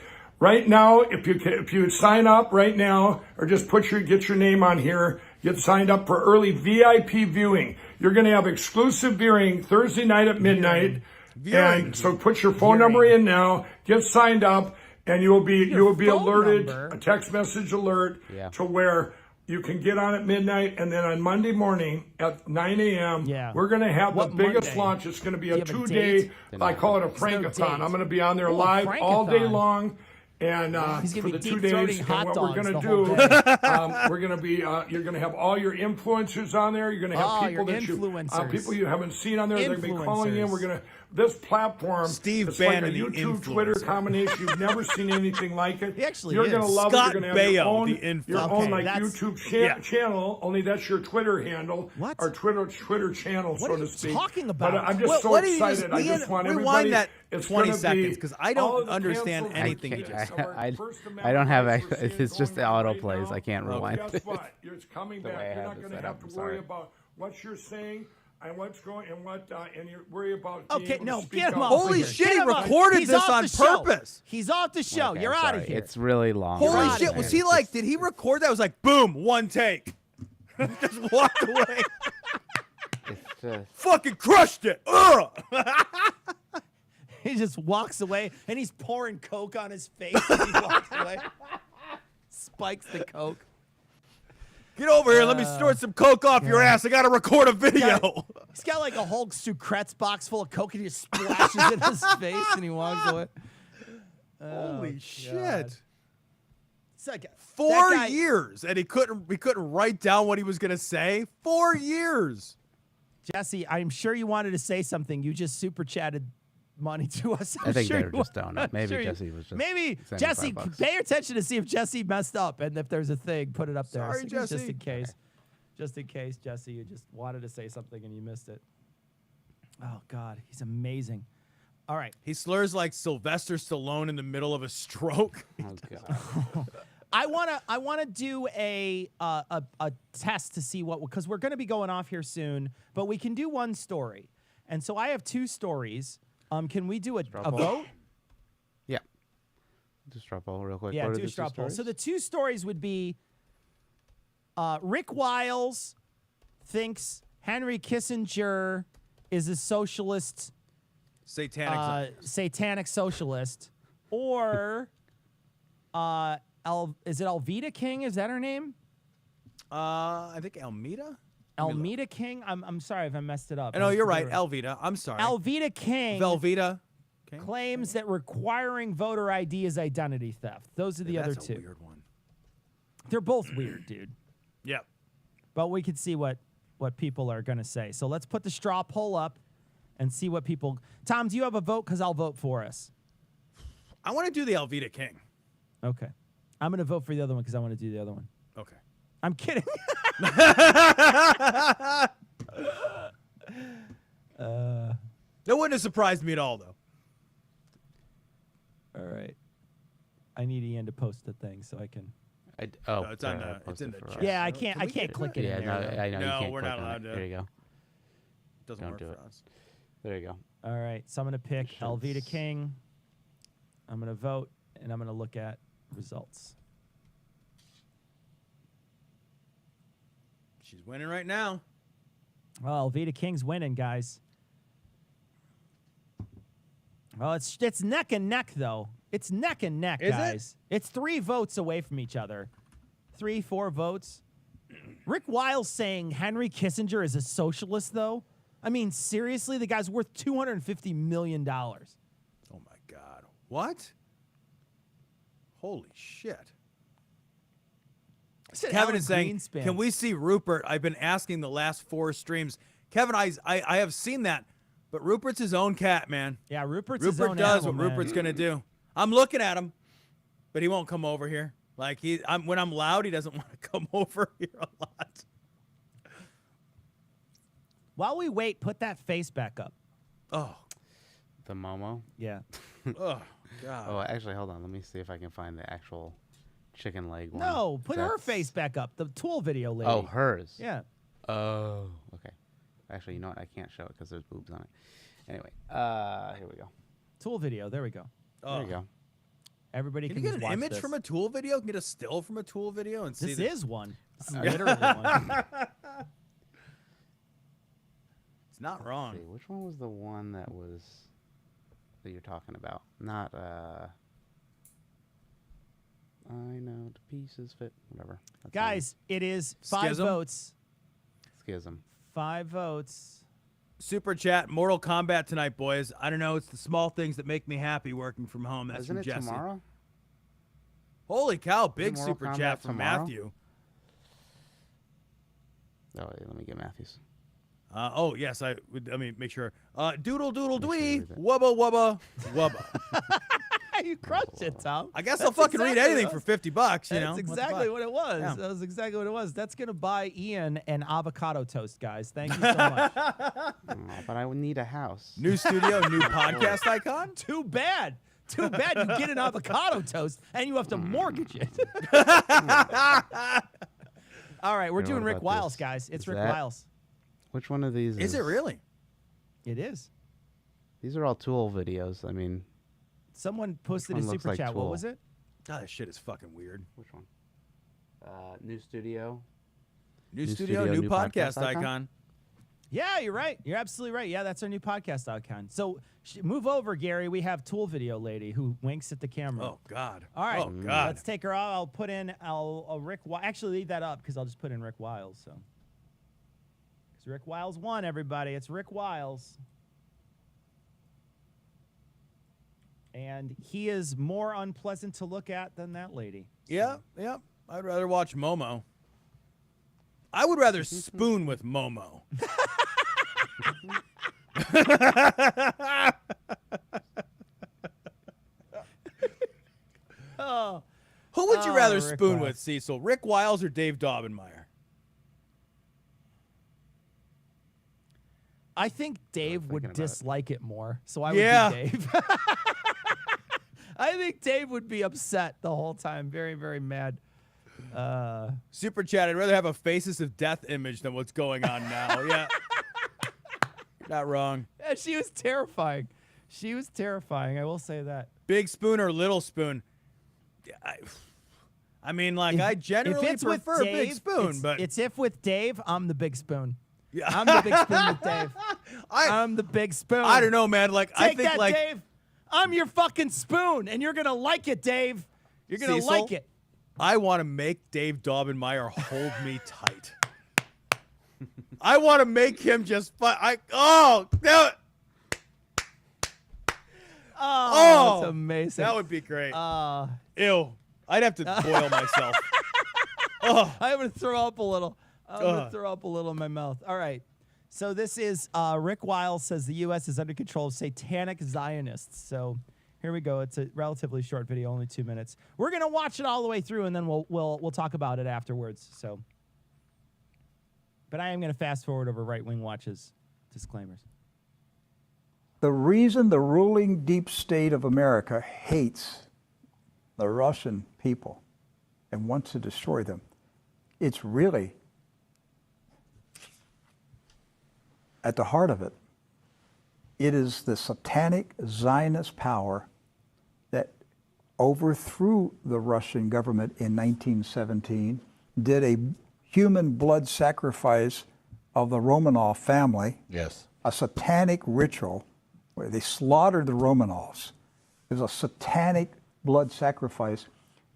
Right now, if you sign up right now, or just get your name on here, get signed up for early VIP viewing. You're going to have exclusive viewing Thursday night at midnight. And so put your phone number in now, get signed up, and you will be phone alerted, number? a text message alert Yeah. to where you can get on at midnight, and then on Monday morning at 9 a.m., Yeah. we're going to have What the biggest Monday? launch. It's going to be Do a you have a 2-day, date? I call it a no Frankathon. date. I'm going to be on there Ooh, a live all day Frankathon. long. And He's for gonna the be 2 deep-throating days, and hot what we're dogs going to the whole do, day. we're going to be, you're going to have all your influencers on there. You're going to have Oh, people your that influencers. people you haven't seen on there. They're going to be calling in. Influencers. We're going to this platform. Steve it's like a Bannon, the YouTube Twitter influencer. combination. You've never seen anything like it. He actually You're is. going to love Scott it. You're going to have your Baio, own, the influencer. your Okay, own like that's- YouTube Yeah. channel. Only that's your Twitter handle. What? Or Twitter channel, What so are to you speak. talking But about? I'm just so what do you excited. I just want everybody. rewind that it's 20 gonna seconds, be 'cause I don't all of the understand canceled anything you movies. just Our I First I don't have. Amendment rights we're seeing It's just the going on auto right plays. now. I can't Well, rewind. guess what? It's coming The way back. I You're have not this going to set have up, to I'm worry sorry. about what you're saying and what's going and you worry about. being Okay, able to no, speak get him out. off. Holy of here. shit, Get he him off. recorded He's this off on the show. purpose. He's off the show. Okay, You're I'm out of sorry. here. It's really long. You're Holy outta shit, here. was he like, did he record that? It was like, boom, one take. Just walked away. It's just. Fucking crushed it. Ugh. He just walks away and he's pouring Coke on his face as he walks away. Spikes the Coke. Get over here. Let me snort some coke off your ass. I got to record a video. He's got like a whole Sucrets box full of Coke and he just splashes in his face and he walks away. Holy shit. It's like, 4 that guy- years. And he couldn't write down what he was going to say. 4 years. Jesse, I'm sure you wanted to say something. You just super chatted money to us. I think sure they were he just was. doing I'm it. Maybe sure he- Jesse was just Maybe sending Jesse, $5. pay attention to see if Jesse messed up, and if there's a thing, put it up there. Sorry, Just Jesse. in case. Just in case, Jesse, you just wanted to say something and you missed it. Oh God, he's amazing. All right. He slurs like Sylvester Stallone in the middle of a stroke. Oh, God. I wanna do a test to see what, because we're gonna be going off here soon, but we can do one story, and so I have 2 stories. Can we do a poll? vote? Yeah. Just straw poll real quick. Yeah, What are do the a straw poll. stories? So the 2 stories would be Rick Wiles thinks Henry Kissinger is a socialist, Satanic. satanic socialist, or is it Alveda King? Is that her name? I think Almeida. Almeida King? I'm sorry if I messed it up. No, you're I right. Alveda. I'm sorry. Alveda King Velveeta. Okay. claims that requiring voter ID is identity theft. Those are the other That's a 2. weird one. They're both weird, dude. Yep. But we could see what people are going to say. So let's put the straw poll up and see what people. Tom, do you have a vote? Because I'll vote for us. I want to do the Alveda King. Okay. I'm going to vote for the other one because I want to do the other one. Okay. I'm kidding. That wouldn't have surprised me at all, though. All right. I need Ian to post the thing so I can. Oh, No, it's on sorry, I the- it's posted in the for chat. us. Yeah, I Can can't. we I get can't it? click it Yeah, in no, there. though. I know No, you can't we're click not on allowed it. to. There you go. Doesn't Don't work do for it. us. There you go. All right. So I'm going to pick Should Alveda s- King. I'm going to vote and I'm going to look at results. She's winning right now. Well, Alveda King's winning, guys. Well, it's neck and neck though. It's neck and neck, Is it? guys. It's 3 votes away from each other. 3, 4 votes. Rick Wiles saying Henry Kissinger is a socialist, though. I mean, seriously, the guy's worth $250 million. Oh my God. What? Holy shit. Said Kevin Alan is saying, Greenspan. can we see Rupert? I've been asking the last 4 streams. Kevin, I have seen that, but Rupert's his own cat, man. Yeah, Rupert's his Rupert own does animal, what man. Rupert's gonna do. I'm looking at him, but he won't come over here. Like when I'm loud, he doesn't want to come over here a lot. While we wait, put that face back up. Oh, The Momo. Yeah. oh, God. Oh, actually, hold on. Let me see if I can find the actual chicken leg one. No, put her That's- face back up. The Tool video lady. Oh, hers. Yeah. Oh, okay. Actually, you know what? I can't show it because there's boobs on it. Anyway, here we go. Tool video. There we go. There you go. Everybody Can can, you just get an watch image this. from a Tool video? Can you get a still from a Tool video and see This the- is one. This is literally one. It's not wrong. Let's see, which one was the one that you're talking about? Not I know the pieces fit. Whatever. That's Guys, it is 5 Schism? votes. Schism. 5 votes. Super chat, Mortal Kombat tonight, boys. I don't know. It's the small things that make me happy working from home. That's Isn't from it Jesse. tomorrow? Holy cow! Big Mortal super Kombat chat from tomorrow? Matthew. Oh, wait, let me get Matthews. Oh yes, I would. Let me make sure. Doodle doodle Make sure you dwee, read that. wubba wubba wubba. You crushed it, Tom. I guess That's I'll fucking read exactly anything what for $50. You know, That's what the exactly fuck? what it was. Yeah. That was exactly what it was. That's going to buy Ian an avocado toast, guys. Thank you so much. Oh, but I would need a house. New studio, new podcast icon. Too bad. Too bad you get an avocado toast and you have to mortgage it. All right, we're Yeah, doing what Rick about Wiles, this? guys. It's Is Rick that- Wiles. Which one of these Is it really? It is. These are all Tool videos. I mean, Someone posted a one looks super like chat. What Tool? was it? God, this shit is fucking weird. which one? New studio. New New studio, studio, new new podcast podcast icon? icon. Yeah, you're right. You're absolutely right. Yeah, that's our new podcast icon. So move over, Gary. We have Tool video lady who winks at the camera. Oh God. All right. Oh God. Let's take her out. I'll put in Rick. Actually, leave that up because I'll just put in Rick Wiles. So, because Rick Wiles won, everybody. It's Rick Wiles, and he is more unpleasant to look at than that lady. Yeah, yeah. I'd rather watch Momo. I would rather spoon with Momo. Who would you rather Rick spoon Wiles. with, Cecil? Rick Wiles or Dave Daubenmire? I think Dave would thinking about it. dislike it more, so I Yeah. would be Dave. I think Dave would be upset the whole time, very, very mad. Super chat, I'd rather have a Faces of Death image than what's going on now. Yeah. Not wrong. Yeah, she was terrifying. She was terrifying. I will say that. Big spoon or little spoon? I mean, like, I generally it's with prefer Big Dave, Spoon, it's, but it's if with Dave, I'm the big spoon. yeah. I'm the big spoon with Dave. I I'm the big spoon. don't know, man. Like, Take I think that, like Dave. I'm your fucking spoon, and you're gonna like it, Dave. You're gonna Cecil? like it. I want to make Dave Daubenmire hold me tight. I want to make him just Oh, Oh, that's amazing. that would be great. Uh, Ew. I'd have to boil myself. Oh, I'm gonna throw up a little. I'm gonna Ugh. throw up a little in my mouth. All right. So this is Rick Wiles says the U.S. is under control of satanic Zionists. So here we go. It's a relatively short video, only 2 minutes. We're gonna watch it all the way through, and then we'll talk about it afterwards. So, but I am gonna fast forward over Right Wing Watch's disclaimers. The reason the ruling deep state of America hates the Russian people and wants to destroy them, it's really at the heart of it. It is the satanic Zionist power that overthrew the Russian government in 1917, did a human blood sacrifice of the Romanov family, Yes. a satanic ritual where they slaughtered the Romanovs. It was a satanic blood sacrifice.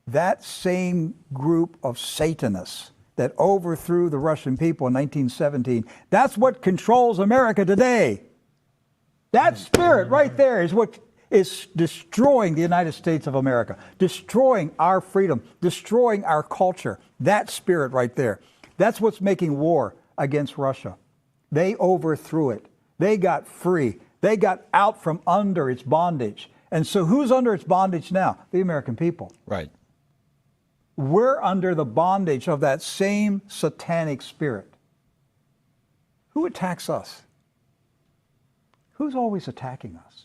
That same group of Satanists that overthrew the Russian people in 1917, that's what controls America today. That spirit right there is what is destroying the United States of America, destroying our freedom, destroying our culture. That spirit right there. That's what's making war against Russia. They overthrew it. They got free. They got out from under its bondage. And so who's under its bondage now? The American people. Right. We're under the bondage of that same satanic spirit. Who attacks us? Who's always attacking us?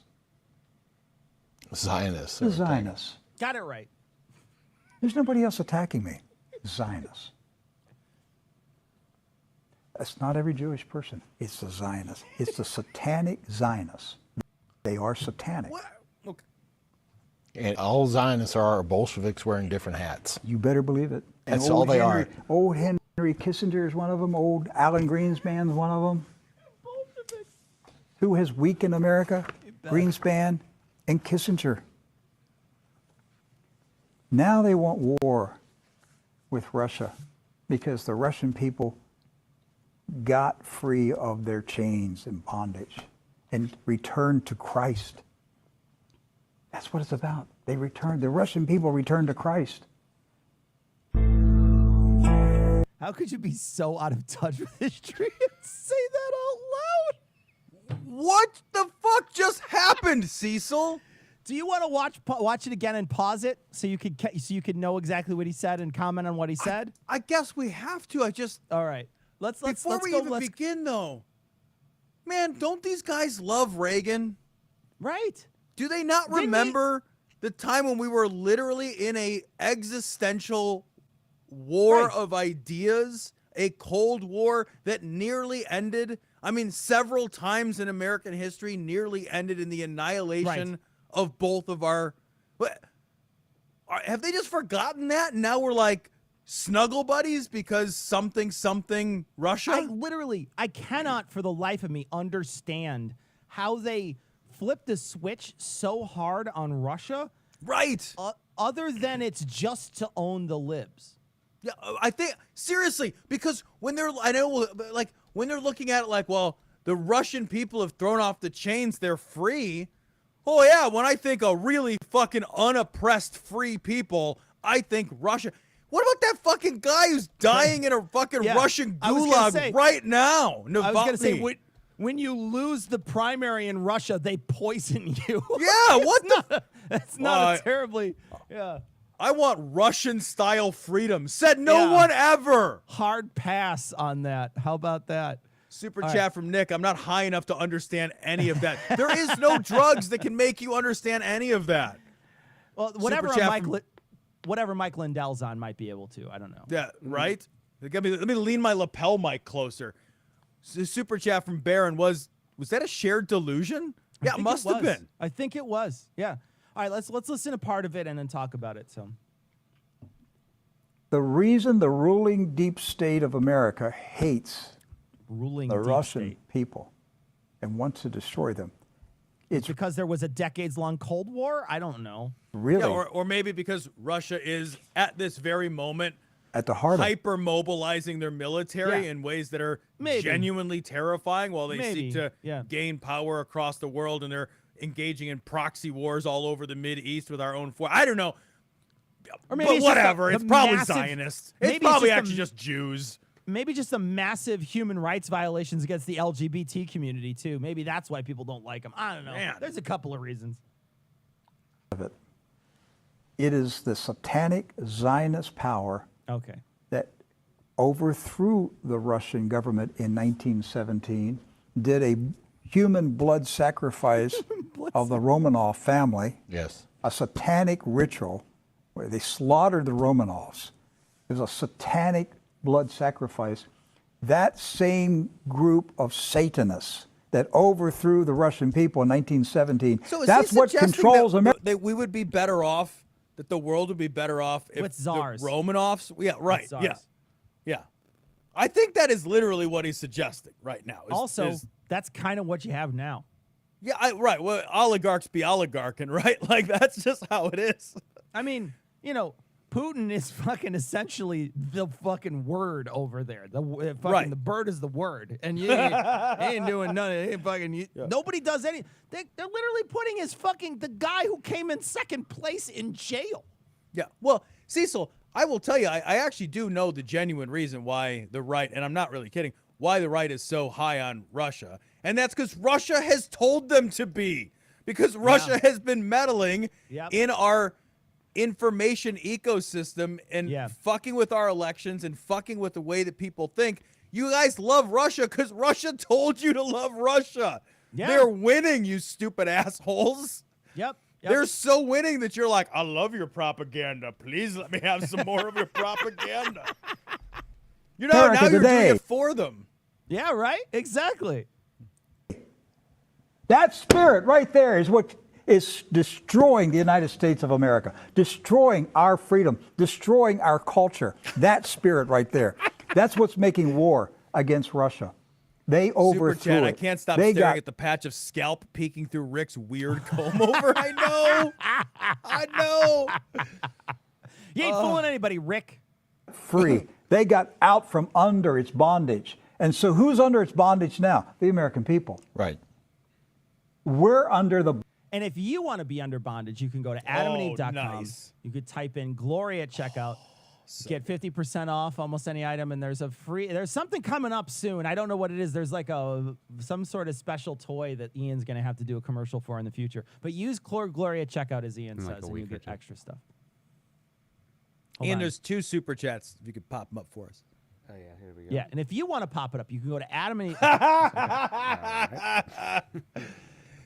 Zionists. The Zionists. Got it right. There's nobody else attacking me. Zionists. That's not every Jewish person. It's the Zionists. It's the satanic Zionists. They are satanic. what? Okay. And all Zionists are Bolsheviks wearing different hats. You better believe it. And That's all they are. Old Henry Kissinger is one of them. Old Alan Greenspan is one of them. Who has weakened America? Greenspan and Kissinger. Now they want war with Russia because the Russian people got free of their chains and bondage and returned to Christ. That's what it's about. They returned. The Russian people returned to Christ. How could you be so out of touch with history and say that out loud? What the fuck just happened, Cecil? Do you want to watch it again and pause it so you could know exactly what he said and comment on what he said? I guess we have to. All right. Let's Before we even begin, though, man, don't these guys love Reagan? Right. Do they not Didn't he- remember the time when we were literally in a existential war Right. of ideas, a Cold War that nearly ended? I mean, several times in American history, nearly ended in the annihilation Right. of both of our. Have they just forgotten that? And now we're like snuggle buddies because something Russia? I cannot for the life of me understand how they flipped the switch so hard on Russia, Right. other than it's just to own the libs. Yeah, I think seriously, because when they're, I know, like when they're looking at it like, well, the Russian people have thrown off the chains, they're free. Oh yeah, when I think of really fucking unoppressed free people, I think Russia. What about that fucking guy who's dying in a fucking Yeah, Russian I was gonna gulag say- right now? I was gonna say Novotny. when you lose the primary in Russia, they poison you. Yeah, what the? That's not a terribly. Yeah. I want Russian-style freedom. Said no Yeah. one ever. Hard pass on that. How about that? Super All chat right. from Nick. I'm not high enough to understand any of that. There is no drugs that can make you understand any of that. Well, whatever Super chat Mike, from- whatever Mike Lindell's on might be able to. I don't know. Yeah, right? Let me lean my lapel mic closer. Super chat from Baron. Was that a shared delusion? I Yeah, it think must have was. been. I think it was. Yeah. All right, let's listen to part of it and then talk about it. So, The reason the ruling deep state of America hates ruling the deep Russian state. people and wants to destroy them, it's Because there was a decades-long Cold War? I don't know. really Yeah, or maybe because Russia is at this very moment at the heart of it. hyper mobilizing their military Yeah. in ways that are Maybe. genuinely terrifying while they Maybe, seek to yeah. gain power across the world, and they're engaging in proxy wars all over the Mid East with our own force. I don't know. Or maybe But it's just whatever. the It's probably massive- Zionists. maybe It's it's probably just the- actually just Jews. Maybe just some massive human rights violations against the LGBT community, too. Maybe that's why people don't like them. I don't know. Man. There's a couple of reasons. of it. It is the satanic Zionist power Okay. that overthrew the Russian government in 1917, did a human blood sacrifice of the Romanov family, Yes. a satanic ritual where they slaughtered the Romanovs. It was a satanic blood sacrifice. That same group of Satanists that overthrew the Russian people in 1917, So is that's he what suggesting controls that, America. that we would be better off, that the world would be better off if With czars. the Romanovs? Yeah, right. czars. Yeah. Yeah. I think that is literally what he's suggesting right now. Also, that's kind of what you have now. Yeah, right. Well, oligarchs be oligarching, right? Like, that's just how it is. I mean, you know, Putin is fucking essentially the fucking word over there. The fucking Right. the bird is the word, and you ain't doing none of it. Ain't fucking nobody does any. They're literally putting his fucking the guy who came in second place in jail. Yeah. Well, Cecil, I will tell you, I actually do know the genuine reason why the right, and I'm not really kidding, why the right is so high on Russia. And that's because Russia has told them to be. Because Russia has been meddling Yep. in our information ecosystem and Yeah. fucking with our elections and fucking with the way that people think. You guys love Russia because Russia told you to love Russia. Yeah. They're winning, you stupid assholes. Yep. They're so winning that you're like, I love your propaganda. Please let me have some more of your propaganda. You know, America now you're today. doing it for them. Yeah. Right. Exactly. That spirit right there is what is destroying the United States of America, destroying our freedom, destroying our culture. That spirit right there. That's what's making war against Russia. They Super overthrew chat, it. I can't stop They staring got at the patch of scalp peeking through Rick's weird comb over. I know. I know. You ain't fooling anybody, Rick. free. They got out from under its bondage. And so who's under its bondage now? The American people. Right. We're under the And if you want to be under bondage, you can go to adamandeve.com. nice. You could type in Glory at checkout. Get 50% off almost any item, and there's something coming up soon. I don't know what it is. There's like some sort of special toy that Ian's gonna have to do a commercial for in the future. But use Glory at checkout, as Ian In like says, a and you week or get two. extra stuff. Hold And on. there's 2 super chats. If you could pop them up for us. Oh yeah, here we go. Yeah, and if you want to pop it up, you can go to Adam and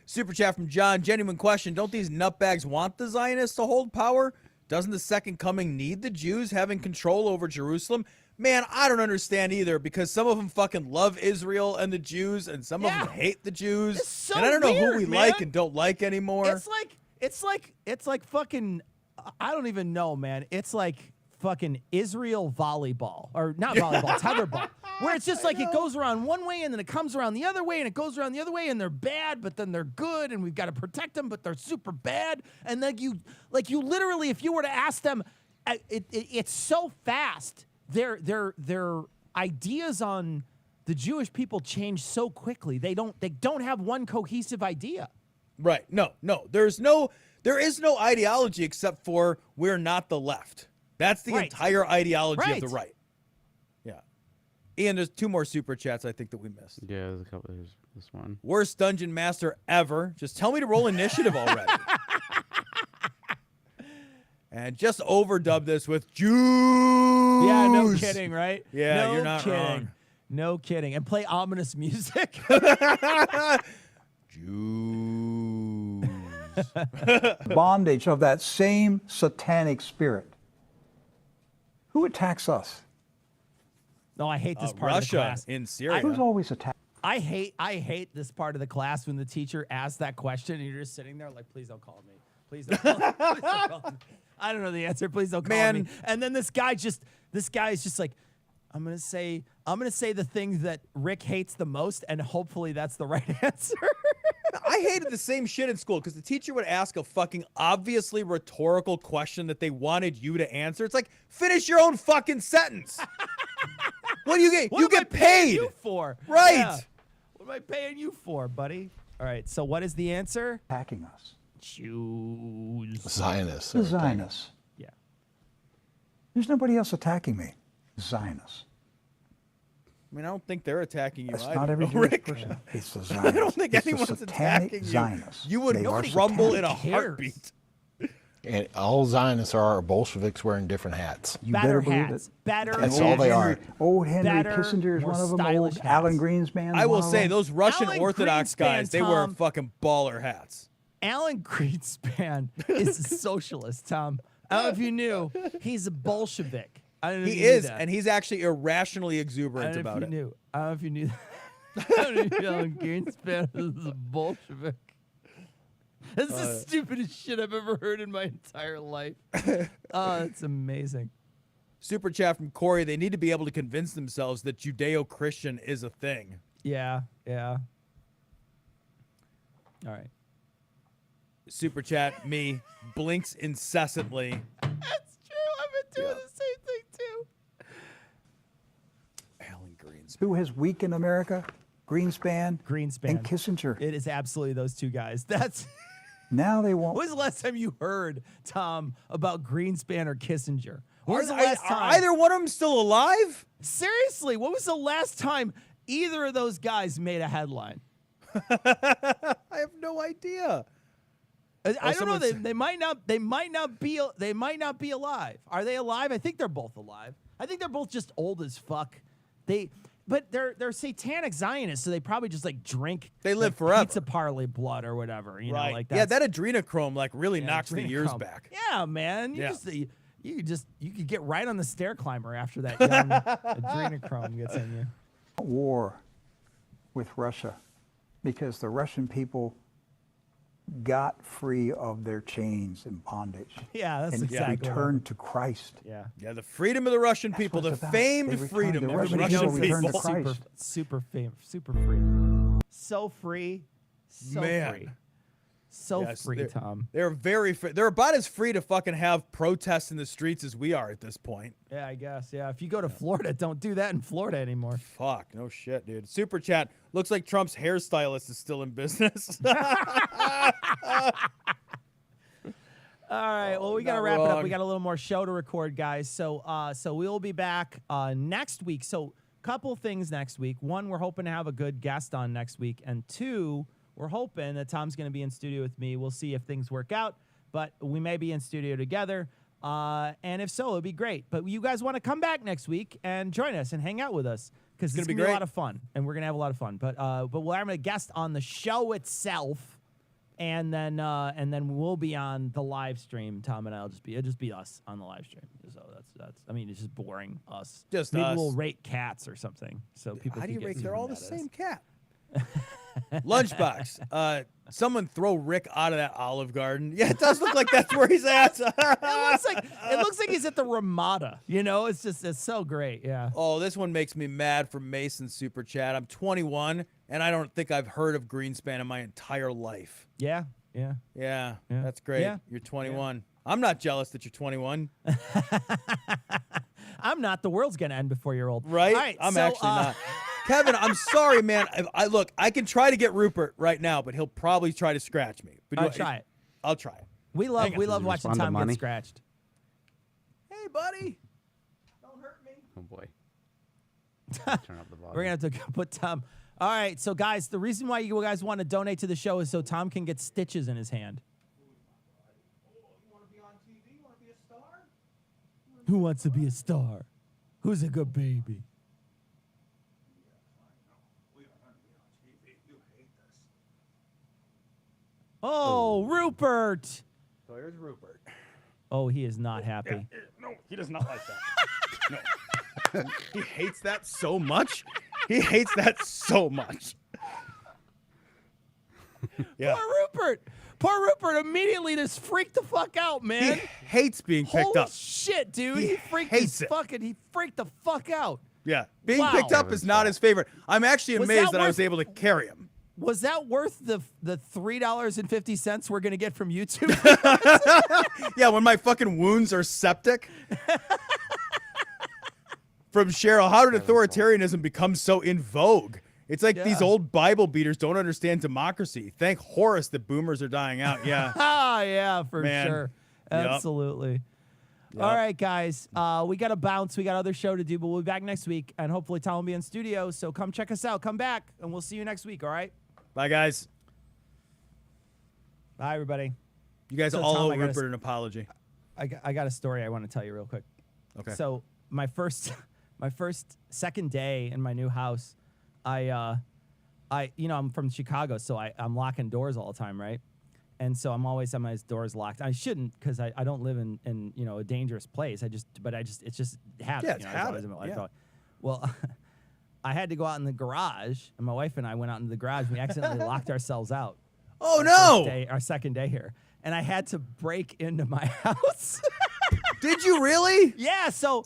Super chat from John. Genuine question. Don't these nutbags want the Zionists to hold power? Doesn't the second coming need the Jews having control over Jerusalem? Man, I don't understand either, because some of them fucking love Israel and the Jews, and some of them hate the Jews. It's so and I don't know who weird, we man. like and don't like anymore. It's like fucking, I don't even know, man. It's like fucking Israel volleyball, or not volleyball, tetherball, where it's just like it goes around one way and then it comes around the other way and it goes around the other way, and they're bad, but then they're good, and we've got to protect them, but they're super bad. And then you literally, if you were to ask them, it's so fast. Their ideas on the Jewish people change so quickly. They don't have one cohesive idea. Right. No. There is no ideology except for we're not the left. That's the Right. entire ideology of the Right. right. Yeah. Ian, there's 2 more super chats I think that we missed. Yeah, there's a couple. There's this one. Worst dungeon master ever. Just tell me to roll initiative already. And just overdub this with Jews. Yeah, no kidding, right? Yeah, no you're not kidding. wrong. No kidding. And play ominous music. Jews. Bondage of that same satanic spirit. Who attacks us? No, I hate this part of the Russia class. in Syria. Who's always attacked? I hate this part of the class when the teacher asks that question and you're just sitting there like, please don't call me. Please don't call me. Please don't call me. I don't know the answer. Please don't call me. And then this guy is just like, I'm gonna say the thing that Rick hates the most, and hopefully that's the right answer. I hated the same shit in school because the teacher would ask a fucking obviously rhetorical question that they wanted you to answer. It's like, finish your own fucking sentence. What do you get? What You am I get paying paid. you for? Right. Yeah. What am I paying you for, buddy? All right. So what is the answer? Attacking us. Jews. Zionists. The Zionists. Yeah. There's nobody else attacking me. Zionists. I mean, I don't think they're attacking you That's either. not every though, Jewish Rick. person. It's the Zionists. I don't think It's the anyone's satanic attacking you. Zionists. You would They are rumble in satanic. a Who cares? heartbeat. And all Zionists are Bolsheviks wearing different hats. You Better better believe hats. it. Better That's hats. all they are. Old Henry Better, Kissinger is more one of them. stylish Old Alan hats. Greenspan. I will one of say them. those Russian Alan Orthodox Greenspan, guys, they wear Tom. fucking baller hats. Alan Greenspan is a socialist, Tom. I don't know if you knew. He's a Bolshevik. I don't know if He you knew is, that. and he's actually irrationally I exuberant don't know about if it. you knew. I don't know if you knew that. I don't know if Alan Greenspan is a Bolshevik. That's the stupidest shit I've ever heard in my entire life. Oh, that's amazing. Super chat from Corey. They need to be able to convince themselves that Judeo-Christian is a thing. Yeah, yeah. All right. Super chat, me, blinks incessantly. That's true. I've been doing the same thing too. Alan Greenspan. Who has weakened America? Greenspan. Greenspan. And Kissinger. It is absolutely those two guys. That's. Now they won't. When was the last time you heard, Tom, about Greenspan or Kissinger? When was the Are last time? either one of them still alive? Seriously, when was the last time either of those guys made a headline? I have no idea. I don't know. someone said- They might not. They might not be. They might not be alive. Are they alive? I think they're both alive. I think they're both just old as fuck. But they're satanic Zionists, so they probably just like drink. They live like, forever. Pizza parley blood or whatever. You know, like yeah, that's, that adrenochrome like really knocks the years adrenochrome. back. Yeah, man. Yeah. You could get right on the stair climber after that young adrenochrome gets in you. War with Russia because the Russian people got free of their chains and bondage Yeah, that's and exactly. returned to Christ. Yeah. Yeah, the freedom of the Russian people, what the it's about. famed They returned freedom to of the Russian Russian people returned to people. Christ. Super free. So free. So Man. free. So Yes, free, they're- Tom. They're very free. They're about as free to fucking have protests in the streets as we are at this point. Yeah, I guess. Yeah. If you go to Florida, don't do that in Florida anymore. Fuck, no shit, dude. Super chat. Looks like Trump's hairstylist is still in business. All right. Well, we got to not wrap it up. wrong. We got a little more show to record, guys. So we'll be back next week. So couple things next week. One, we're hoping to have a good guest on next week. And two, we're hoping that Tom's going to be in studio with me. We'll see if things work out, but we may be in studio together. And if so, it'd be great. But you guys want to come back next week and join us and hang out with us because it's gonna be going to be a great. lot of fun, and we're going to have a lot of fun. But we'll have a guest on the show itself. And then we'll be on the live stream. Tom and it'll just be us on the live stream. So that's. I mean, it's just boring us. Just maybe us. we'll rate cats or something. So people. How do can you get rate? to They're who all the that is. same cat. Lunchbox. Someone throw Rick out of that Olive Garden. Yeah, it does look like that's where he's at. It looks like he's at the Ramada. You know, it's so great. Yeah. Oh, this one makes me mad from Mason Super Chat. I'm 21, and I don't think I've heard of Greenspan in my entire life. Yeah. Yeah. Yeah, Yeah. that's great. Yeah. You're 21. I'm not jealous that you're 21. I'm not. The world's gonna end before you're old. Right? All right, I'm so, actually not. Kevin, I'm sorry, man. Look, I can try to get Rupert right now, but he'll probably try to scratch me. But I'll try it. I'll try it. We love Hang on. watching Respond to Tom get money? scratched. Hey, buddy. Don't hurt me. Oh boy. Turn up the volume. We're gonna have to put Tom. All right, so guys, the reason why you guys want to donate to the show is so Tom can get stitches in his hand. Who wants to be a star? Who's a good baby? Oh, Rupert. So here's Rupert. Oh, he is not happy. No, he does not like that. No. He hates that so much. He hates that so much. Yeah. Poor Rupert immediately just freaked the fuck out, He man. hates being picked Holy up. shit, dude. He He freaked hates it. he freaked the fuck out. Yeah. Being Wow. picked up is not his favorite. I'm actually Was amazed that that I was worth- able to carry him. Was that worth the $3.50 we're gonna get from YouTube? Yeah, when my fucking wounds are septic. From Cheryl, how did authoritarianism become so in vogue? It's like these Yeah. old Bible beaters don't understand democracy. Thank Horace that boomers are dying out. Yeah. Ah, yeah, for Man. sure. Yep. Absolutely. Yep. All right, guys. We got to bounce. We got other show to do, but we'll be back next week, and hopefully Tom will be in studio. So come check us out. Come back, and we'll see you next week. All right. Bye, guys. Bye, everybody. You guys So, all Tom, owe I gotta Rupert an apology. I got a story I want to tell you real quick. Okay. So my second day in my new house, I'm from Chicago, so I'm locking doors all the time, right? And so I'm always having my doors locked. I shouldn't, because I don't live in a dangerous place. It's just habit. Yeah, it's I've always habit, been- I yeah. thought, well, I had to go out in the garage, and my wife and I went out into the garage. And we accidentally locked ourselves out. Oh, no. Our second day here, and I had to break into my house. Did you really? Yeah, so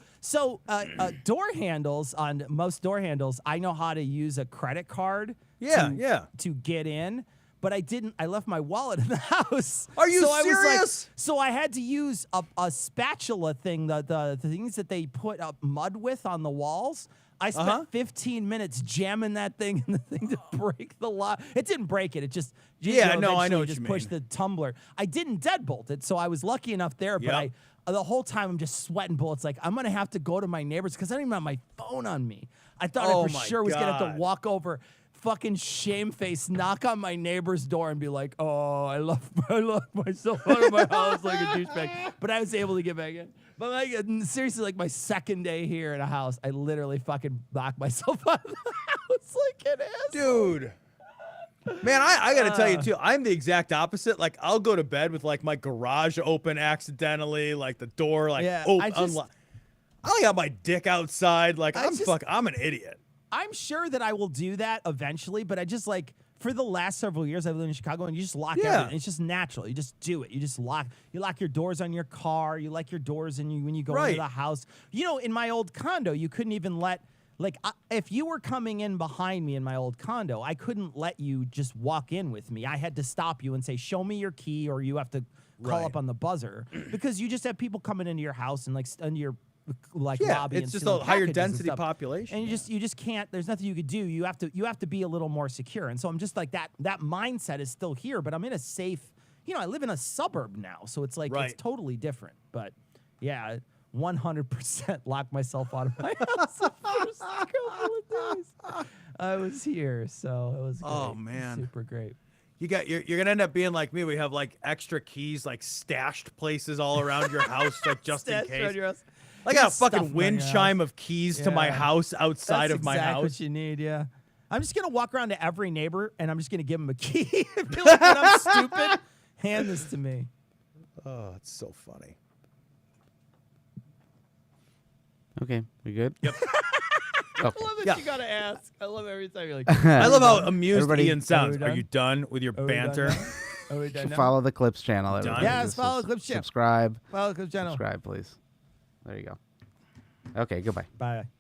door handles, on most door handles, I know how to use a credit card to get in, but I didn't. I left my wallet in the house. Are you so I was like- serious? so I had to use a spatula thing, the things that they put up mud with on the walls. I spent 15 minutes jamming that thing in the thing to break the lock. It didn't break it. It just Yeah, no, I know eventually what just you pushed mean. the tumbler. I didn't deadbolt it, so I was lucky enough there. But Yep. the whole time I'm just sweating bullets. Like, I'm gonna have to go to my neighbors because I don't even have my phone on me. I thought Oh I for my sure was gonna have to God. walk over, fucking shamefaced, knock on my neighbor's door and be like, "Oh, I locked myself out of my house like a douchebag." But I was able to get back in. But like, seriously, like my second day here in a house, I literally fucking knocked myself out of the house like an asshole. Dude. Man, I got to tell you, too, I'm the exact opposite. Like, I'll go to bed with, like, my garage open accidentally, like, the door, like, Yeah, open, I just- unlocked. I got my dick outside. Like, I I'm an idiot. I'm sure that I will do that eventually, but I just like for the last several years I've lived in Chicago, and you just lock everything. It's just natural. You just do it. You just lock your doors on your car. You lock your doors when you go into the house. You know, in my old condo, you couldn't even let if you were coming in behind me in my old condo, I couldn't let you just walk in with me. I had to stop you and say, "Show me your key," or you have to call up on the buzzer because you just have people coming into your house and like into your lobby. It's and just stealing a higher packages and density stuff. population. And you just can't. There's nothing you could do. You have to be a little more secure. And so I'm just like that mindset is still here, but I'm in a safe. I live in a suburb now, so it's like it's totally different. But yeah, 100% locked myself out of my house the first couple of days I was here, so it was great. Oh, man. Super great. You're gonna end up being like me. We have like extra keys, like stashed places all around your house, like just in Stashed around case. your house. I got a Just stuff fucking around wind your chime house. of keys to my Yeah. house outside That's of my exactly house. what you need, yeah. I'm just gonna walk around to every neighbor and I'm just gonna give them a key. And be like, when I'm stupid, hand this to me. Oh, it's so funny. Okay, we good? Yep. I love that Yeah. you gotta ask. I love every time you're like, I love how amused Everybody- Ian sounds. Are we Are you done with your Are we done banter? now? Are we done now? Follow the Clips channel. Everybody. Yes, Just follow the Clips channel. Subscribe. Follow the Clips channel. Subscribe, please. There you go. Okay, goodbye. Bye.